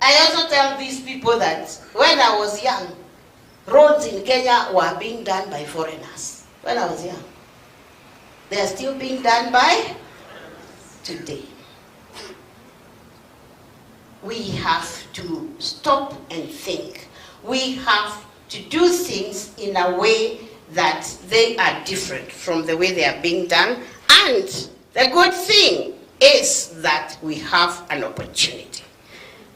I also tell these people that when I was young, roads in Kenya were being done by foreigners. When I was young. They are still being done by today. We have to stop and think. We have to do things in a way that they are different from the way they are being done. And the good thing is that we have an opportunity.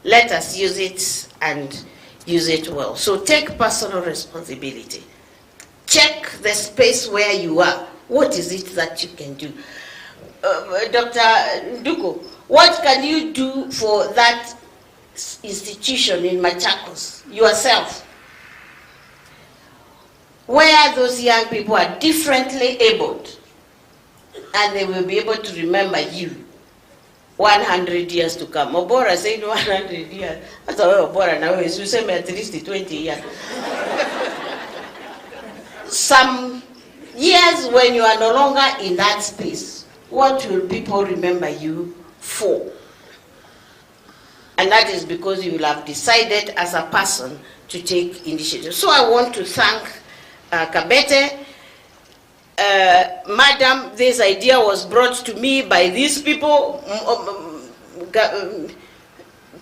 Let us use it and use it well. So take personal responsibility. Check the space where you are. What is it that you can do? Dr. Nduko, what can you do for that institution in Machakos, yourself, where those young people are differently abled and they will be able to remember you 100 years to come. Obora said 100 years. That's why Obora now is, you say at least 20 years. Some years when you are no longer in that space, what will people remember you for? And that is because you will have decided as a person to take initiative. So I want to thank Kabete. Madam, this idea was brought to me by these people,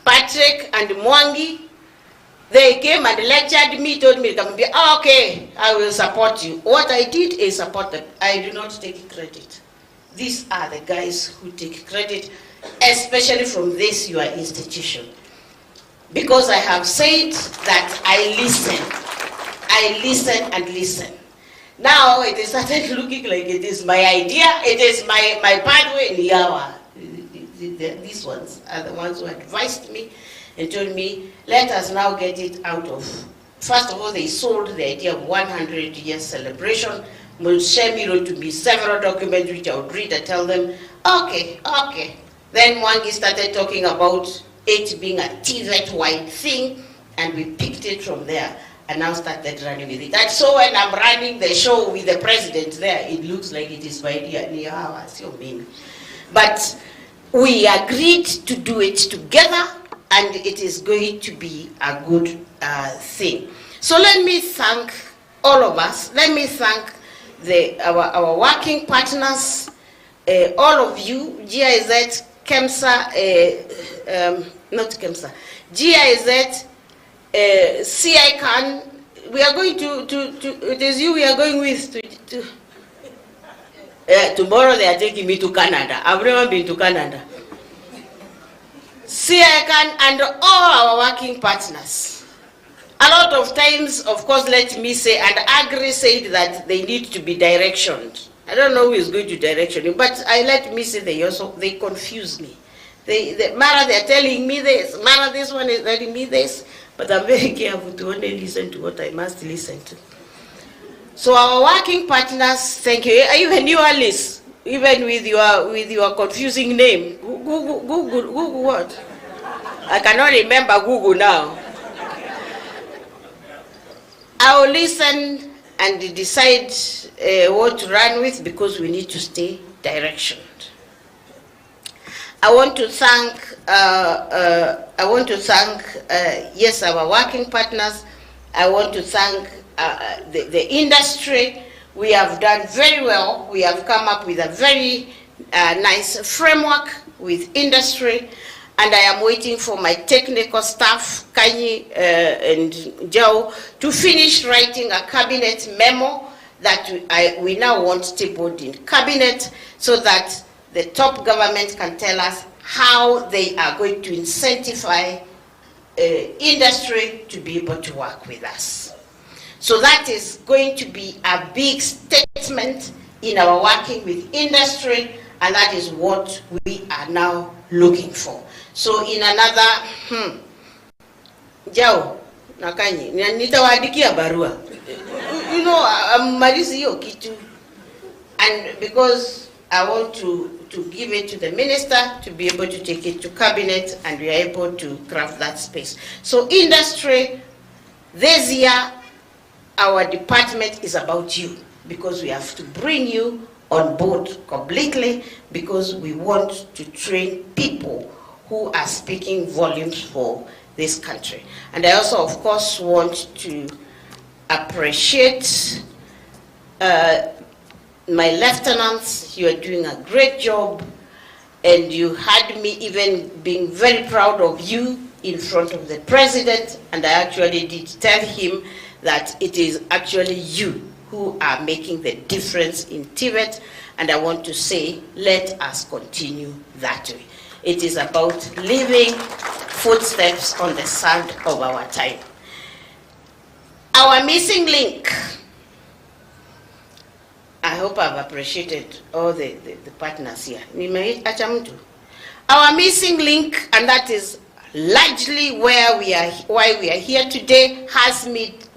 Patrick and Mwangi. They came and lectured me, told me, okay, I will support you. What I did is support them. I do not take credit. These are the guys who take credit, especially from this your institution. Because I have said that I listen and listen. Now it is started looking like it is my idea, it is my pathway in Yawa. These ones are the ones who advised me and told me, let us now get it out of. First of all, they sold the idea of 100 years celebration. Mulshemi wrote to me several documents which I would read and tell them, okay. Then Mwangi started talking about it being a TVET-wide thing, and we picked it from there and now started running with it. And so when I'm running the show with the president there, it looks like it is my idea. But we agreed to do it together, and it is going to be a good thing. So let me thank all of us. Let me thank our working partners, all of you, GIZ, KEMSA, not KEMSA, GIZ, CICAN. We are going to it is you we are going with Tomorrow they are taking me to Canada. I've never been to Canada. CICAN and all our working partners. A lot of times, of course, let me say, and Agri said that they need to be directioned. I don't know who is going to direction you, but let me say they confuse me. Mara, they're telling me this, Mara, this one is telling me this, but I'm very careful to only listen to what I must listen to. So our working partners, thank you. Even you, Alice, even with your confusing name, Google what? I cannot remember Google now. I will listen and decide what to run with, because we need to stay directioned. I want to thank yes, our working partners. I want to thank the industry. We have done very well. We have come up with a very nice framework with industry, and I am waiting for my technical staff, Kanyi and Joe, to finish writing a cabinet memo that we now want tabled in cabinet, so that the top government can tell us how they are going to incentivize industry to be able to work with us. So that is going to be a big statement in our working with industry, and that is what we are now looking for. So in another, Jao, Nakanyi, nitawaandikia barua. You know, Marisi hiyo kitu. And because I want to give it to the minister to be able to take it to cabinet, and we are able to craft that space. So industry, this year, our department is about you, because we have to bring you on board completely, because we want to train people who are speaking volumes for this country. And I also, of course, want to appreciate my lieutenants. You are doing a great job, and you had me even being very proud of you in front of the president, and I actually did tell him that it is actually you who are making the difference in Tibet, and I want to say, let us continue that way. It is about leaving footsteps on the sand of our time. Our missing link, I hope I've appreciated all the partners here. Our missing link, and that is largely why we are here today, has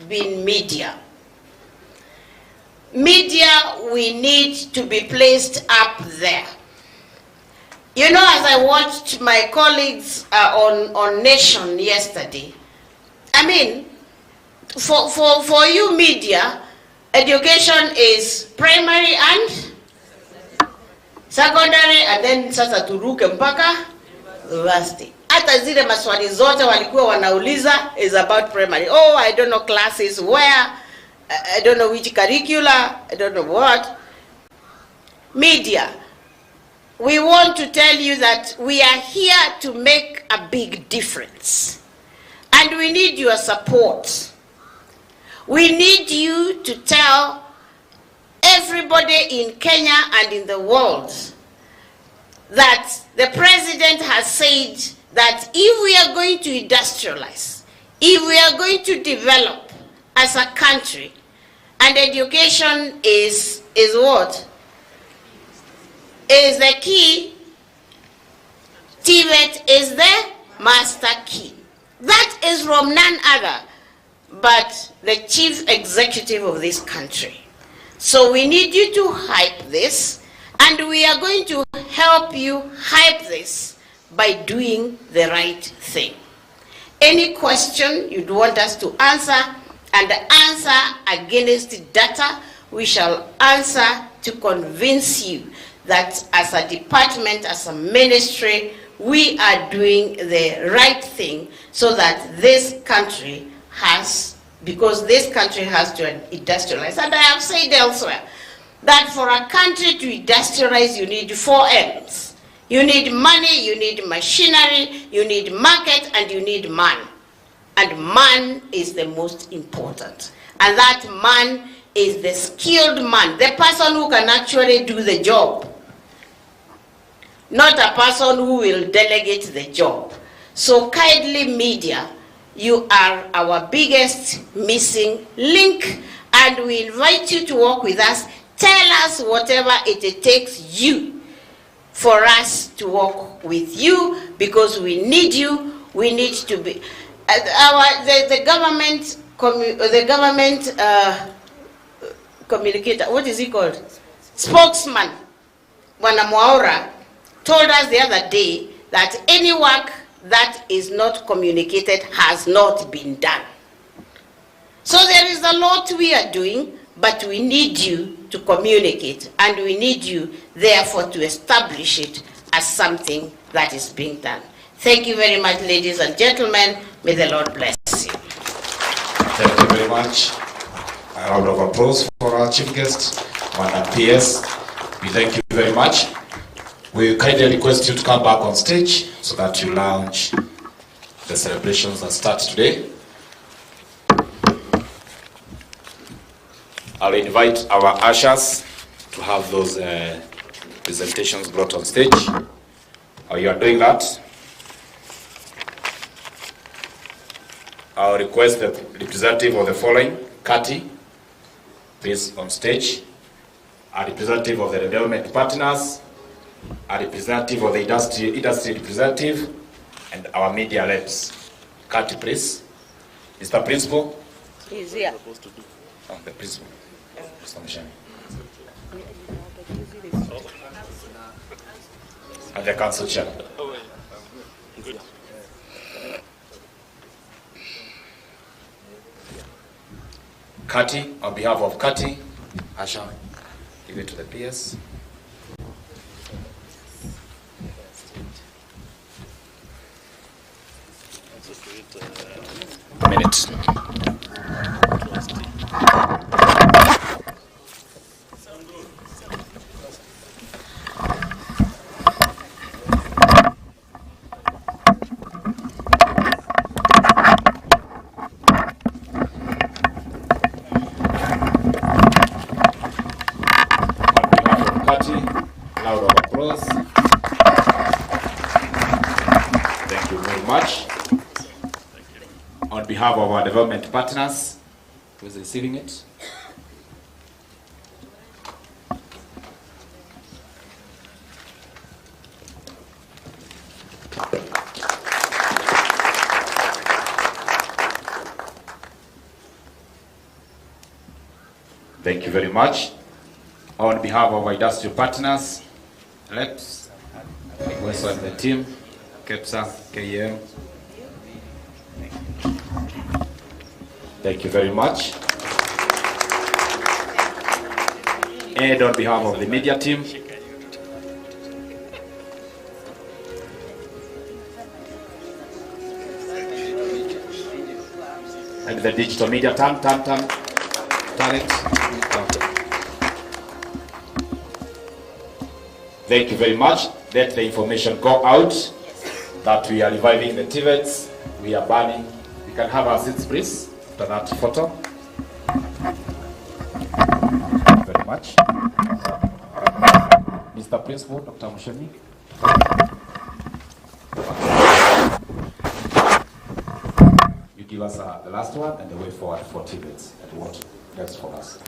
been media. Media, we need to be placed up there. You know, as I watched my colleagues on Nation yesterday, I mean, for you media, education is primary and secondary, and then sasa turuke mpaka university. Hata zile maswali zote walikuwa wanauliza is about primary. Oh, I don't know classes where, I don't know which curricula, I don't know what. Media, we want to tell you that we are here to make a big difference, and we need your support. We need you to tell everybody in Kenya and in the world that the president has said that if we are going to industrialize, if we are going to develop as a country, and education is what? Is the key, Tibet is the master key. That is from none other but the chief executive of this country. So we need you to hype this, and we are going to help you hype this by doing the right thing. Any question you'd want us to answer, and answer against data, we shall answer to convince you that as a department, as a ministry, we are doing the right thing, so that this country has, because this country has to industrialize. And I have said elsewhere that for a country to industrialize, you need 4 M's. You need money, you need machinery, you need market, and you need man. And man is the most important. And that man is the skilled man, the person who can actually do the job, not a person who will delegate the job. So kindly, media, you are our biggest missing link, and we invite you to work with us. Tell us whatever it takes you for us to work with you, because we need you. We need to be the government communicator. What is he called? Spokesman. Bwana Mwaura told us the other day that any work that is not communicated has not been done. So there is a lot we are doing, but we need you to communicate, and we need you, therefore, to establish it as something that is being done. Thank you very much, ladies and gentlemen. May the Lord bless you. Thank you very much. A round of applause for our chief guest, Madam PS. We thank you very much. We kindly request you to come back on stage so that you launch the celebrations that start today. I'll invite our ushers to have those presentations brought on stage. You are doing that. I'll request the representative of the following: Kati, please on stage. A representative of the development partners, a representative of the industry representative, and our media reps. Kati, please. Mr. Principal. He's here. Oh, the principal. Mr. Mishani. And the council chair. Kati, on behalf of Kati, I shall give it to the PS. A minute. Loud of applause. Thank you very much. On behalf of our development partners, who is receiving it? Thank you very much. On behalf of our industrial partners, reps, also and the team, KEPSA, KEM. Thank you very much. And on behalf of the media team, and the digital media talent. Thank you very much. Let the information go out that we are reviving the TVETs. We are banning. We can have our seats, please, after that photo. Thank you very much. Mr. Principal, Dr. Mushemi. You give us the last one and the way forward for TVETs and what next for us.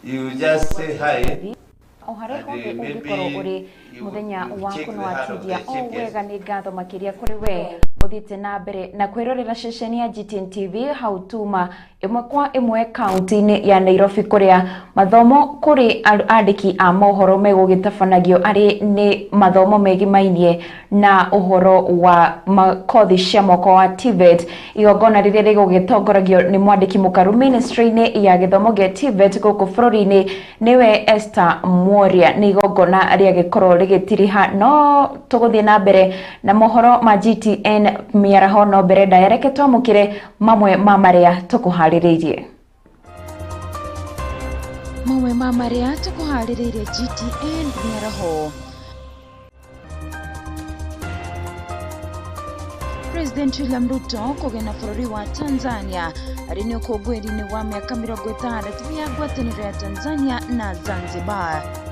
you just say hi. O harä hothe å ngä korwo å rä må thenya waku no atithia o wega nä ngatho makä kå rä we å thiä na mbere na kwä rorera ceceni ya GTN TV hau tuma ĩmwe kwa ĩmwe kaunti-inĩ ya Nairobi kũrĩa mathomo kũrĩ andĩki a mohoro megũgĩtabanagio arĩ nĩ mathomo megimainie na ũhoro wa kothi cia mwaka wa TVET. Igongona rĩrĩa rĩgũgĩtongoragio nĩ mwandĩki mũkaru ministry-inĩ ya gĩthomo gĩa TVET gũkũ bũrũri-inĩ nĩwe Esther Mworia. Nĩ igongona rĩagĩkorwo rĩgĩtiriha no tũgũthiĩ na mbere na mohoro ma GTN mĩaraho no mbere ndayareke twamũkĩre mamwe ma marĩa tũkũharĩrĩirie. Mamwe ma marĩa tũkũharĩrĩirie GTN mĩaraho. President William Ruto kũgena bũrũri wa Tanzania arĩ nĩ ũkũngũĩri-inĩ wa mĩaka 60 ya ngwatanĩro ya Tanzania na Zanzibar.